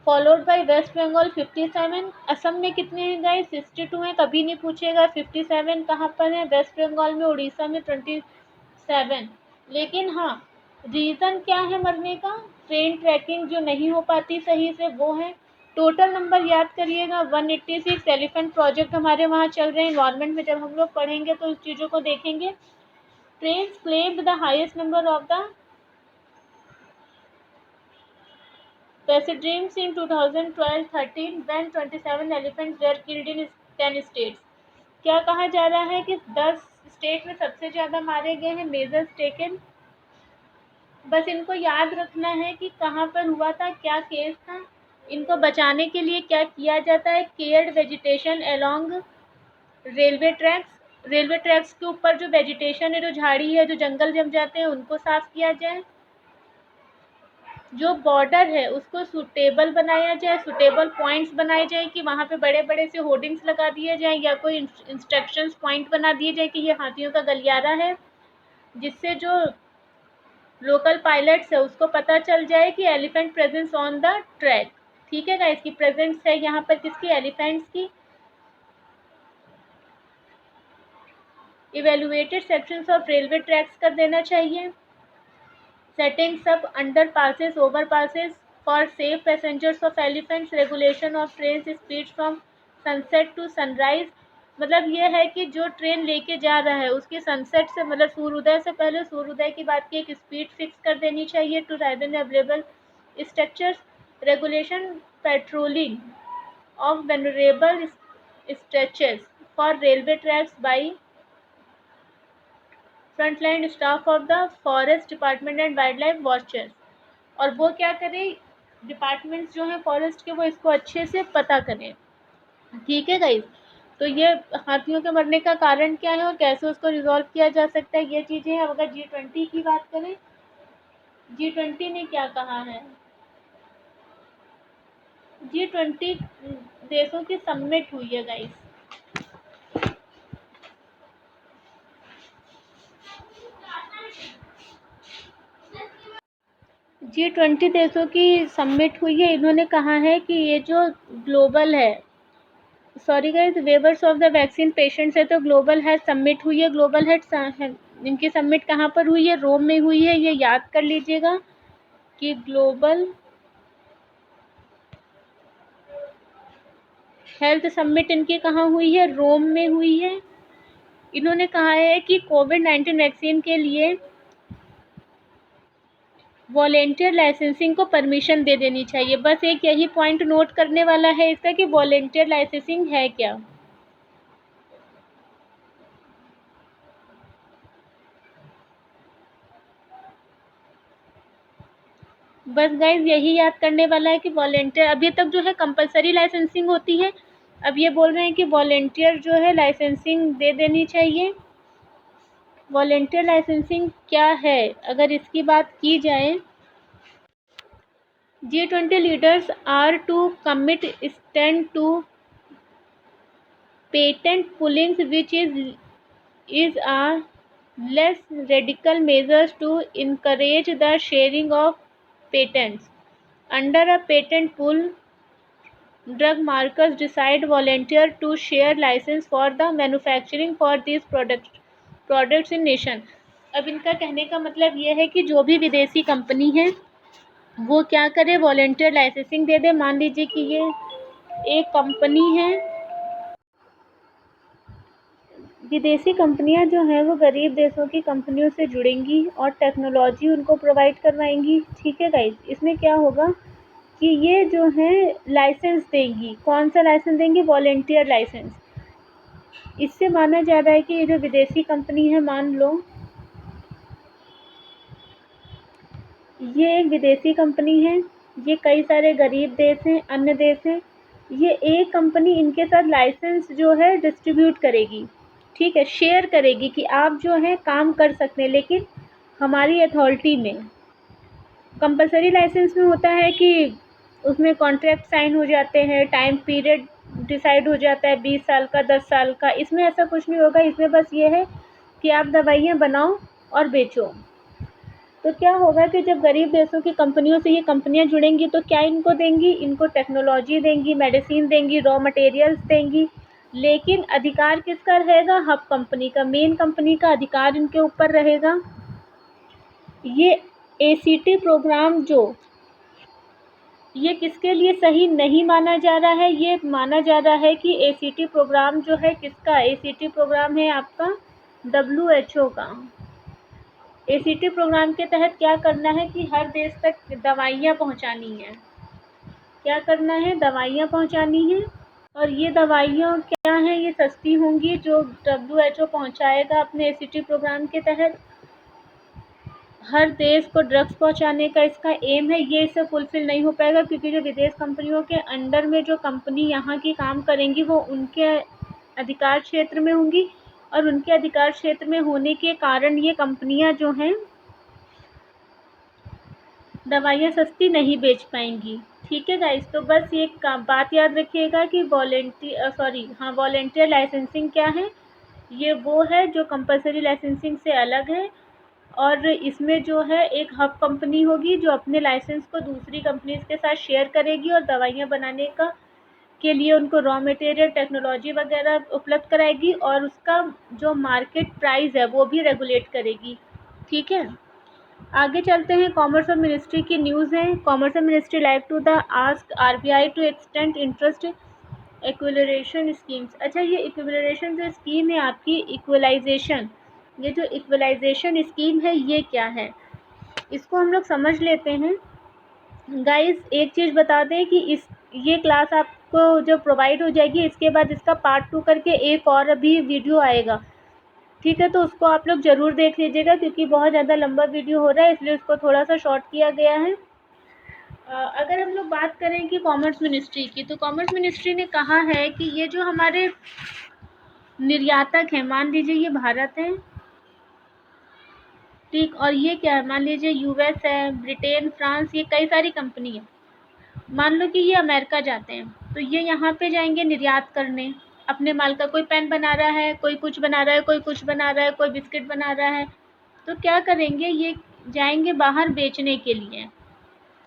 Followed by West Bengal 57। असम में कितने हैं गाइस, 62 हैं, कभी नहीं पूछेगा 57 कहाँ पर है, वेस्ट बंगाल में, उड़ीसा में 27। लेकिन हाँ, रीज़न क्या है मरने का, ट्रेन ट्रैकिंग जो नहीं हो पाती सही से, वो है। टोटल नंबर याद करिएगा 186 एलिफेंट प्रोजेक्ट हमारे वहाँ चल रहे हैं। इन्वायरमेंट में जब हम लोग पढ़ेंगे तो इस चीज़ों को देखेंगे। Trains claimed the highest number of the Pasedums in 2012-13 when 27 elephants were killed in 10 states। क्या कहा जा रहा है कि 10 स्टेट में सबसे ज़्यादा मारे गए हैं, मेजर्स टेकन। बस इनको याद रखना है कि कहाँ पर हुआ था, क्या केस था, इनको बचाने के लिए क्या किया जाता है। Cared vegetation along railway tracks, railway tracks के ऊपर जो वेजिटेशन है, जो झाड़ी है, जो जंगल जम जाते हैं, उनको साफ किया जाए। जो बॉर्डर है उसको सूटेबल बनाया जाए, सूटेबल पॉइंट्स बनाए जाए कि वहाँ पे बड़े बड़े से होर्डिंग्स लगा दिए जाए या कोई इंस्ट्रक्शंस पॉइंट बना दिए जाए कि ये हाथियों का गलियारा है, जिससे जो लोकल पायलट्स है उसको पता चल जाए कि elephant presence on the track. ठीक है गाइस, की प्रेजेंस है यहाँ पर किसकी, एलिफेंट्स की। Evaluated sections of railway tracks कर देना चाहिए। Settings up under passes, over passes for safe passengers of elephants, regulation of train speed from sunset to sunrise. मतलब ये है कि जो ट्रेन लेके जा रहा है उसकी सनसेट से, मतलब सूर्योदय से पहले, सूर्योदय की बात की, एक स्पीड फिक्स कर देनी चाहिए to widen available structures. Regulation patrolling of vulnerable stretches for railway tracks by frontline staff of the forest department and wildlife watchers. और वो क्या करें, डिपार्टमेंट्स जो हैं फॉरेस्ट के, वो इसको अच्छे से पता करें। ठीक है गाइस, तो ये हाथियों के मरने का कारण क्या है और कैसे उसको रिजॉल्व किया जा सकता है, ये चीज़ें हैं। अगर G20 की बात करें, G20 ने क्या कहा है, G20 देशों की समिट हुई है गाइस। G20 देशों की समिट हुई है। इन्होंने कहा है कि ये जो ग्लोबल है, sorry guys, weavers of the vaccine patients है, तो ग्लोबल हेल्थ समिट हुई है। ग्लोबल हेल्थ इनकी समिट कहाँ पर हुई है, रोम में हुई है। ये याद कर लीजिएगा कि ग्लोबल हेल्थ समिट इनकी कहाँ हुई है, रोम में हुई है। इन्होंने कहा है कि कोविड-19 वैक्सीन के लिए वॉलेंटियर लाइसेंसिंग को परमिशन दे देनी चाहिए। बस एक यही पॉइंट नोट करने वाला है इसका कि वॉलेंटियर लाइसेंसिंग है क्या। बस गाइज यही याद करने वाला है कि वॉलेंटियर, अभी तक जो है कंपलसरी लाइसेंसिंग होती है, अब ये बोल रहे हैं कि वॉलेंटियर जो है लाइसेंसिंग दे देनी चाहिए। वॉलेंटियर लाइसेंसिंग क्या है, अगर इसकी बात की जाए, G20 leaders are to commit stand to patent pooling which is a less radical measures to encourage the sharing of patents. Under a patent pool, drug markers decide volunteer to share license for the manufacturing for these products in nation। अब इनका कहने का मतलब ये है कि जो भी विदेशी कंपनी है वो क्या करे, वॉलेंटियर लाइसेंसिंग दे दे। मान लीजिए कि ये एक कंपनी है, विदेशी कंपनियां जो हैं वो गरीब देशों की कंपनियों से जुड़ेंगी और टेक्नोलॉजी उनको प्रोवाइड करवाएंगी। ठीक है गाइस, इसमें क्या होगा कि ये जो है लाइसेंस देंगी। कौन सा लाइसेंस देंगी, वॉलेंटियर लाइसेंस। इससे माना जा रहा है कि ये जो विदेशी कंपनी है, मान लो ये एक विदेशी कंपनी है, ये कई सारे गरीब देश हैं, अन्य देश हैं, ये एक कंपनी इनके साथ लाइसेंस जो है डिस्ट्रीब्यूट करेगी, ठीक है, शेयर करेगी कि आप जो है काम कर सकते हैं, लेकिन हमारी अथॉरिटी में। कंपलसरी लाइसेंस में होता है कि उसमें कॉन्ट्रैक्ट साइन हो जाते हैं, टाइम पीरियड डिसाइड हो जाता है 20 साल का, 10 साल का। इसमें ऐसा कुछ नहीं होगा, इसमें बस ये है कि आप दवाइयाँ बनाओ और बेचो। तो क्या होगा कि जब गरीब देशों की कंपनियों से ये कंपनियां जुड़ेंगी तो क्या इनको देंगी? इनको टेक्नोलॉजी देंगी, मेडिसिन देंगी, रॉ मटेरियल्स देंगी, लेकिन अधिकार किसका रहेगा? हब कंपनी का, मेन कंपनी का अधिकार इनके ऊपर रहेगा। ये ACT प्रोग्राम जो ये किसके लिए सही नहीं माना जा रहा है? ये माना जा रहा है कि ACT प्रोग्राम जो है किसका? ACT प्रोग्राम है आपका WHO का। ACT प्रोग्राम के तहत क्या करना है कि हर देश तक दवाइयाँ पहुँचानी है। क्या करना है? दवाइयाँ पहुँचानी है, और ये दवाइयाँ क्या हैं? ये सस्ती होंगी जो WHO पहुँचाएगा अपने ACT प्रोग्राम के तहत। हर देश को ड्रग्स पहुँचाने का इसका एम है। ये इससे फुलफिल नहीं हो पाएगा क्योंकि जो विदेश कंपनियों के अंडर में जो कंपनी यहाँ की काम करेंगी वो उनके अधिकार क्षेत्र में होंगी, और उनके अधिकार क्षेत्र में होने के कारण ये कंपनियां जो हैं दवाइयाँ सस्ती नहीं बेच पाएंगी। ठीक है गाइस, तो बस ये बात याद रखिएगा कि वॉलेंटियर लाइसेंसिंग क्या है? ये वो है जो कंपलसरी लाइसेंसिंग से अलग है, और इसमें जो है एक हब कंपनी होगी जो अपने लाइसेंस को दूसरी कंपनीज के साथ शेयर करेगी और दवाइयाँ बनाने का के लिए उनको रॉ मटेरियल, टेक्नोलॉजी वगैरह उपलब्ध कराएगी, और उसका जो मार्केट प्राइस है वो भी रेगुलेट करेगी। ठीक है, आगे चलते हैं। कॉमर्स और मिनिस्ट्री की न्यूज़ है। कॉमर्स और ministry like to the ask RBI to extend interest equalisation schemes. अच्छा, ये इक्विलरेशन जो स्कीम है आपकी, इक्वलाइजेशन, ये जो इक्वलाइजेशन स्कीम है ये क्या है, इसको हम लोग समझ लेते हैं। गाइस एक चीज़ बता दें कि ये क्लास आपको जो प्रोवाइड हो जाएगी, इसके बाद इसका पार्ट 2 करके एक और अभी वीडियो आएगा, ठीक है, तो उसको आप लोग ज़रूर देख लीजिएगा क्योंकि बहुत ज़्यादा लंबा वीडियो हो रहा है, इसलिए उसको थोड़ा सा शॉर्ट किया गया है। अगर हम लोग बात करें कि कॉमर्स मिनिस्ट्री की, तो कॉमर्स मिनिस्ट्री ने कहा है कि ये जो हमारे निर्यातक हैं, मान लीजिए ये भारत है, ठीक, और ये क्या है, मान लीजिए US है, ब्रिटेन, फ्रांस, ये कई सारी कंपनी है। मान लो कि ये अमेरिका जाते हैं, तो ये यहाँ पे जाएंगे निर्यात करने अपने माल का। कोई पेन बना रहा है, कोई कुछ बना रहा है, कोई कुछ बना रहा है, कोई बिस्किट बना रहा है, तो क्या करेंगे, ये जाएंगे बाहर बेचने के लिए।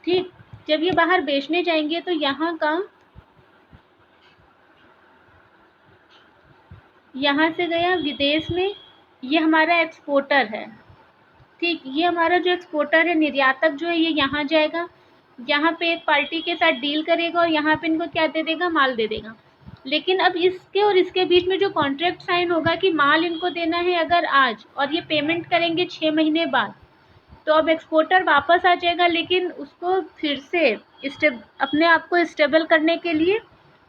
ठीक, जब ये बाहर बेचने जाएंगे तो यहाँ से गया विदेश में, ये हमारा एक्सपोर्टर है। ठीक, ये हमारा जो एक्सपोर्टर है, निर्यातक जो है, ये यहाँ जाएगा, यहाँ पे एक पार्टी के साथ डील करेगा और यहाँ पे इनको क्या दे देगा? माल दे देगा। लेकिन अब इसके और इसके बीच में जो कॉन्ट्रैक्ट साइन होगा कि माल इनको देना है अगर आज, और ये पेमेंट करेंगे 6 महीने बाद, तो अब एक्सपोर्टर वापस आ जाएगा, लेकिन उसको फिर से अपने आप को स्टेबल करने के लिए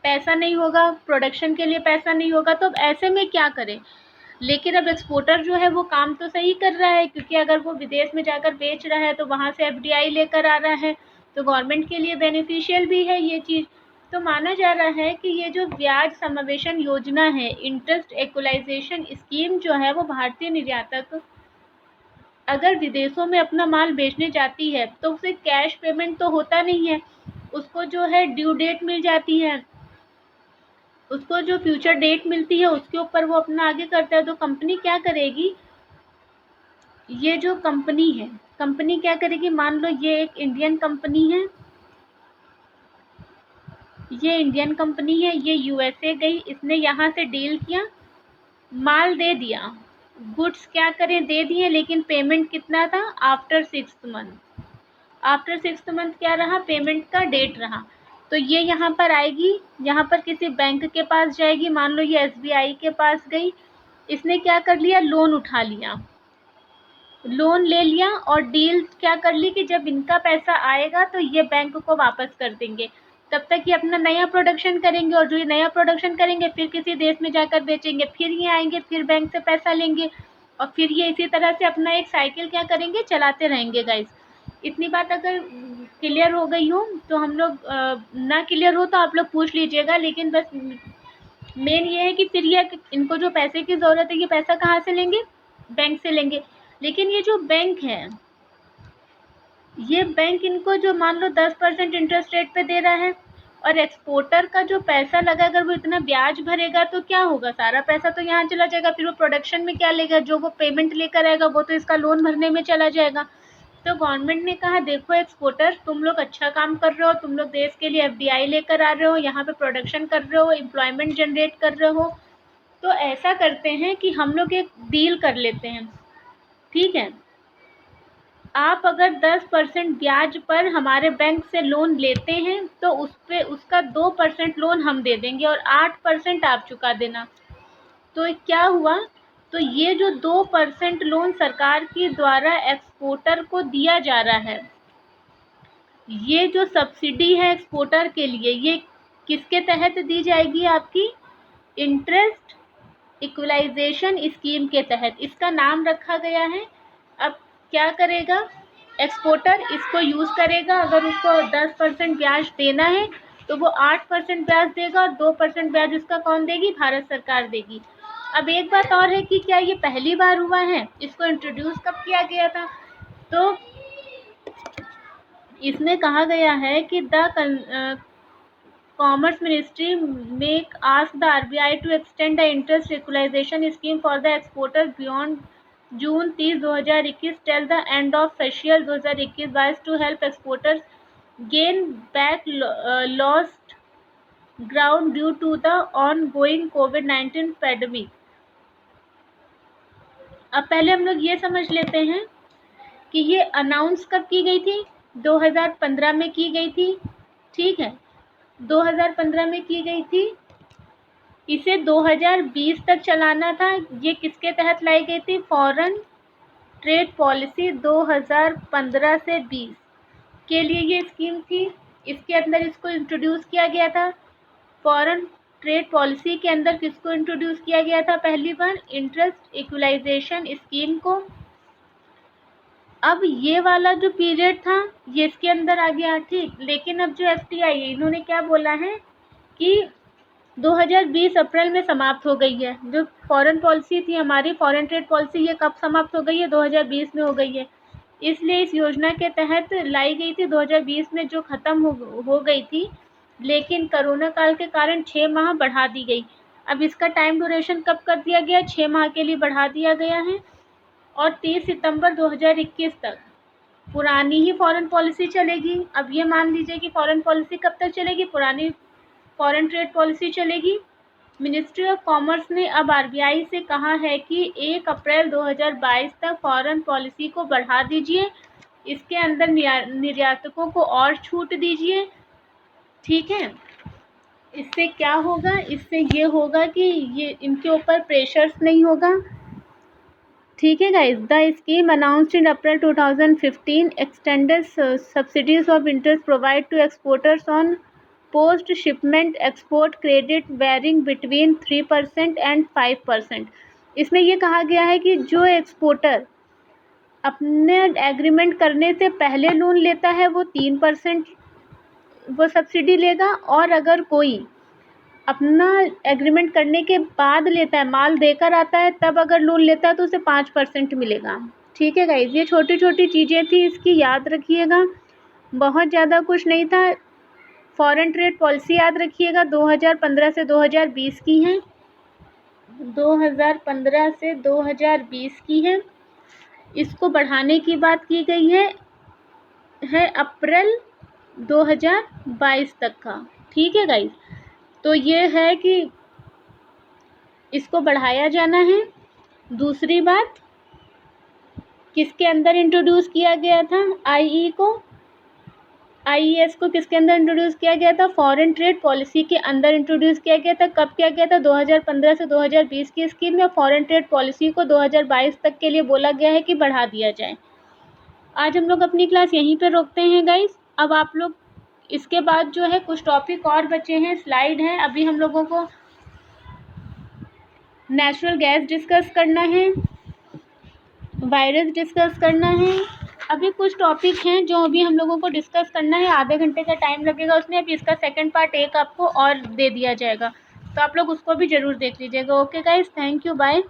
पैसा नहीं होगा, प्रोडक्शन के लिए पैसा नहीं होगा, तो अब ऐसे में क्या करें? लेकिन अब एक्सपोर्टर जो है वो काम तो सही कर रहा है, क्योंकि अगर वो विदेश में जाकर बेच रहा है तो वहाँ से FDI लेकर आ रहा है, तो गवर्नमेंट के लिए बेनिफिशियल भी है ये चीज़। तो माना जा रहा है कि ये जो ब्याज समावेशन योजना है, इंटरेस्ट इक्वलाइजेशन स्कीम जो है, वो भारतीय निर्यातक अगर विदेशों में अपना माल बेचने जाती है तो उसे कैश पेमेंट तो होता नहीं है, उसको जो है ड्यू डेट मिल जाती है, उसको जो फ्यूचर डेट मिलती है उसके ऊपर वो अपना आगे करता है। तो कंपनी क्या करेगी, ये जो कंपनी है, कंपनी क्या करेगी, मान लो ये एक इंडियन कंपनी है, ये इंडियन कंपनी है, ये USA गई, इसने यहाँ से डील किया, माल दे दिया, गुड्स क्या करें, दे दिए, लेकिन पेमेंट कितना था? After 6th month. After 6th month क्या रहा? पेमेंट का डेट रहा। तो ये यहाँ पर आएगी, यहाँ पर किसी बैंक के पास जाएगी, मान लो ये SBI के पास गई, इसने क्या कर लिया? लोन उठा लिया, लोन ले लिया, और डील क्या कर ली कि जब इनका पैसा आएगा तो ये बैंक को वापस कर देंगे। तब तक ये अपना नया प्रोडक्शन करेंगे, और जो ये नया प्रोडक्शन करेंगे फिर किसी देश में जाकर बेचेंगे, फिर ये आएंगे, फिर बैंक से पैसा लेंगे, और फिर ये इसी तरह से अपना एक साइकिल क्या करेंगे, चलाते रहेंगे गाइस। इतनी बात अगर क्लियर हो गई हो तो हम लोग, ना क्लियर हो तो आप लोग पूछ लीजिएगा, लेकिन बस मेन ये है कि फिर ये इनको जो पैसे की ज़रूरत है, ये पैसा कहाँ से लेंगे, बैंक से लेंगे। लेकिन ये जो बैंक है, ये बैंक इनको जो मान लो 10% इंटरेस्ट रेट पे दे रहा है, और एक्सपोर्टर का जो पैसा लगा, अगर वो इतना ब्याज भरेगा तो क्या होगा, सारा पैसा तो यहाँ चला जाएगा, फिर वो प्रोडक्शन में क्या लेगा, जो वो पेमेंट लेकर आएगा वो तो इसका लोन भरने में चला जाएगा। तो गवर्नमेंट ने कहा देखो एक्सपोर्टर, तुम लोग अच्छा काम कर रहे हो, तुम लोग देश के लिए एफडीआई लेकर आ रहे हो, यहाँ पे प्रोडक्शन कर रहे हो, एम्प्लॉयमेंट जनरेट कर रहे हो, तो ऐसा करते हैं कि हम लोग एक डील कर लेते हैं, ठीक है। आप अगर 10% ब्याज पर हमारे बैंक से लोन लेते हैं तो उस पे उसका 2% लोन हम दे देंगे और 8% आप चुका देना। तो क्या हुआ, तो ये जो 2% लोन सरकार के द्वारा एक्सपोर्टर को दिया जा रहा है, ये जो सब्सिडी है एक्सपोर्टर के लिए, ये किसके तहत दी जाएगी, आपकी इंटरेस्ट इक्वलाइजेशन स्कीम के तहत इसका नाम रखा गया है। अब क्या करेगा एक्सपोर्टर, इसको यूज़ करेगा, अगर उसको 10% ब्याज देना है तो वो 8% ब्याज देगा, और 2% ब्याज उसका कौन देगी, भारत सरकार देगी। अब एक बात और है कि क्या ये पहली बार हुआ है, इसको इंट्रोड्यूस कब किया गया था, तो इसमें कहा गया है कि the Commerce Ministry may ask the RBI to extend the interest equalization scheme for the exporters beyond June 30, 2021 till the end of fiscal 2021-22 to help exporters gain back lost ground due to the ongoing COVID-19 pandemic। अब पहले हम लोग ये समझ लेते हैं कि ये अनाउंस कब की गई थी, 2015 में की गई थी, ठीक है, 2015 में की गई थी। इसे 2020 तक चलाना था। ये किसके तहत लाई गई थी, फॉरेन ट्रेड पॉलिसी 2015 से 20 के लिए ये स्कीम थी। इसके अंदर इसको इंट्रोड्यूस किया गया था। फॉरेन ट्रेड पॉलिसी के अंदर किसको इंट्रोड्यूस किया गया था, पहली बार इंटरेस्ट इक्वलाइजेशन स्कीम को। अब ये वाला जो पीरियड था ये इसके अंदर आ गया, ठीक। लेकिन अब जो एफटीआई है इन्होंने क्या बोला है कि 2020 अप्रैल में समाप्त हो गई है। जो फॉरेन पॉलिसी थी हमारी, फॉरेन ट्रेड पॉलिसी, ये कब समाप्त हो गई है, 2020 में हो गई है। इसलिए इस योजना के तहत लाई गई थी 2020 में, जो ख़त्म हो गई थी, लेकिन कोरोना काल के कारण 6 माह बढ़ा दी गई। अब इसका टाइम ड्यूरेशन कब कर दिया गया, 6 माह के लिए बढ़ा दिया गया है, और 30 सितंबर 2021 तक पुरानी ही फॉरेन पॉलिसी चलेगी। अब ये मान लीजिए कि फॉरेन पॉलिसी कब तक चलेगी, पुरानी फॉरेन ट्रेड पॉलिसी चलेगी। मिनिस्ट्री ऑफ कॉमर्स ने अब आरबीआई से कहा है कि 1 अप्रैल 2022 तक फॉरेन पॉलिसी को बढ़ा दीजिए, इसके अंदर निर्यातकों को और छूट दीजिए, ठीक है। इससे क्या होगा, इससे ये होगा कि ये इनके ऊपर प्रेशर्स नहीं होगा, ठीक है guys. The scheme announced in April 2015 extended subsidies of interest provide to exporters on post shipment export credit varying between 3% and 5%। इसमें यह कहा गया है कि जो एक्सपोर्टर अपने एग्रीमेंट करने से पहले लोन लेता है वो 3% वो सब्सिडी लेगा, और अगर कोई अपना एग्रीमेंट करने के बाद लेता है, माल देकर आता है, तब अगर लोन लेता है तो उसे 5% मिलेगा, ठीक है गाइज। ये छोटी छोटी चीज़ें थी, इसकी याद रखिएगा, बहुत ज़्यादा कुछ नहीं था। फॉरेन ट्रेड पॉलिसी याद रखिएगा 2015 से 2020 की है, 2015 से 2020 की है। इसको बढ़ाने की बात की गई है अप्रैल 2022 तक का, ठीक है गाइज। तो ये है कि इसको बढ़ाया जाना है। दूसरी बात, किसके अंदर इंट्रोड्यूस किया गया था, आईईएस को किसके अंदर इंट्रोड्यूस किया गया था, फॉरेन ट्रेड पॉलिसी के अंदर इंट्रोड्यूस किया गया था। कब किया गया था, 2015 से 2020 की स्कीम में। फॉरेन ट्रेड पॉलिसी को 2022 तक के लिए बोला गया है कि बढ़ा दिया जाए। आज हम लोग अपनी क्लास यहीं पे रोकते हैं गाइस। अब आप लोग इसके बाद जो है कुछ टॉपिक और बचे हैं, स्लाइड हैं। अभी हम लोगों को नेचुरल गैस डिस्कस करना है, वायरस डिस्कस करना है। अभी कुछ टॉपिक हैं जो अभी हम लोगों को डिस्कस करना है, आधे घंटे का टाइम लगेगा उसमें। अभी इसका सेकंड पार्ट एक आपको और दे दिया जाएगा, तो आप लोग उसको भी ज़रूर देख लीजिएगा। Okay guys, thank you, bye.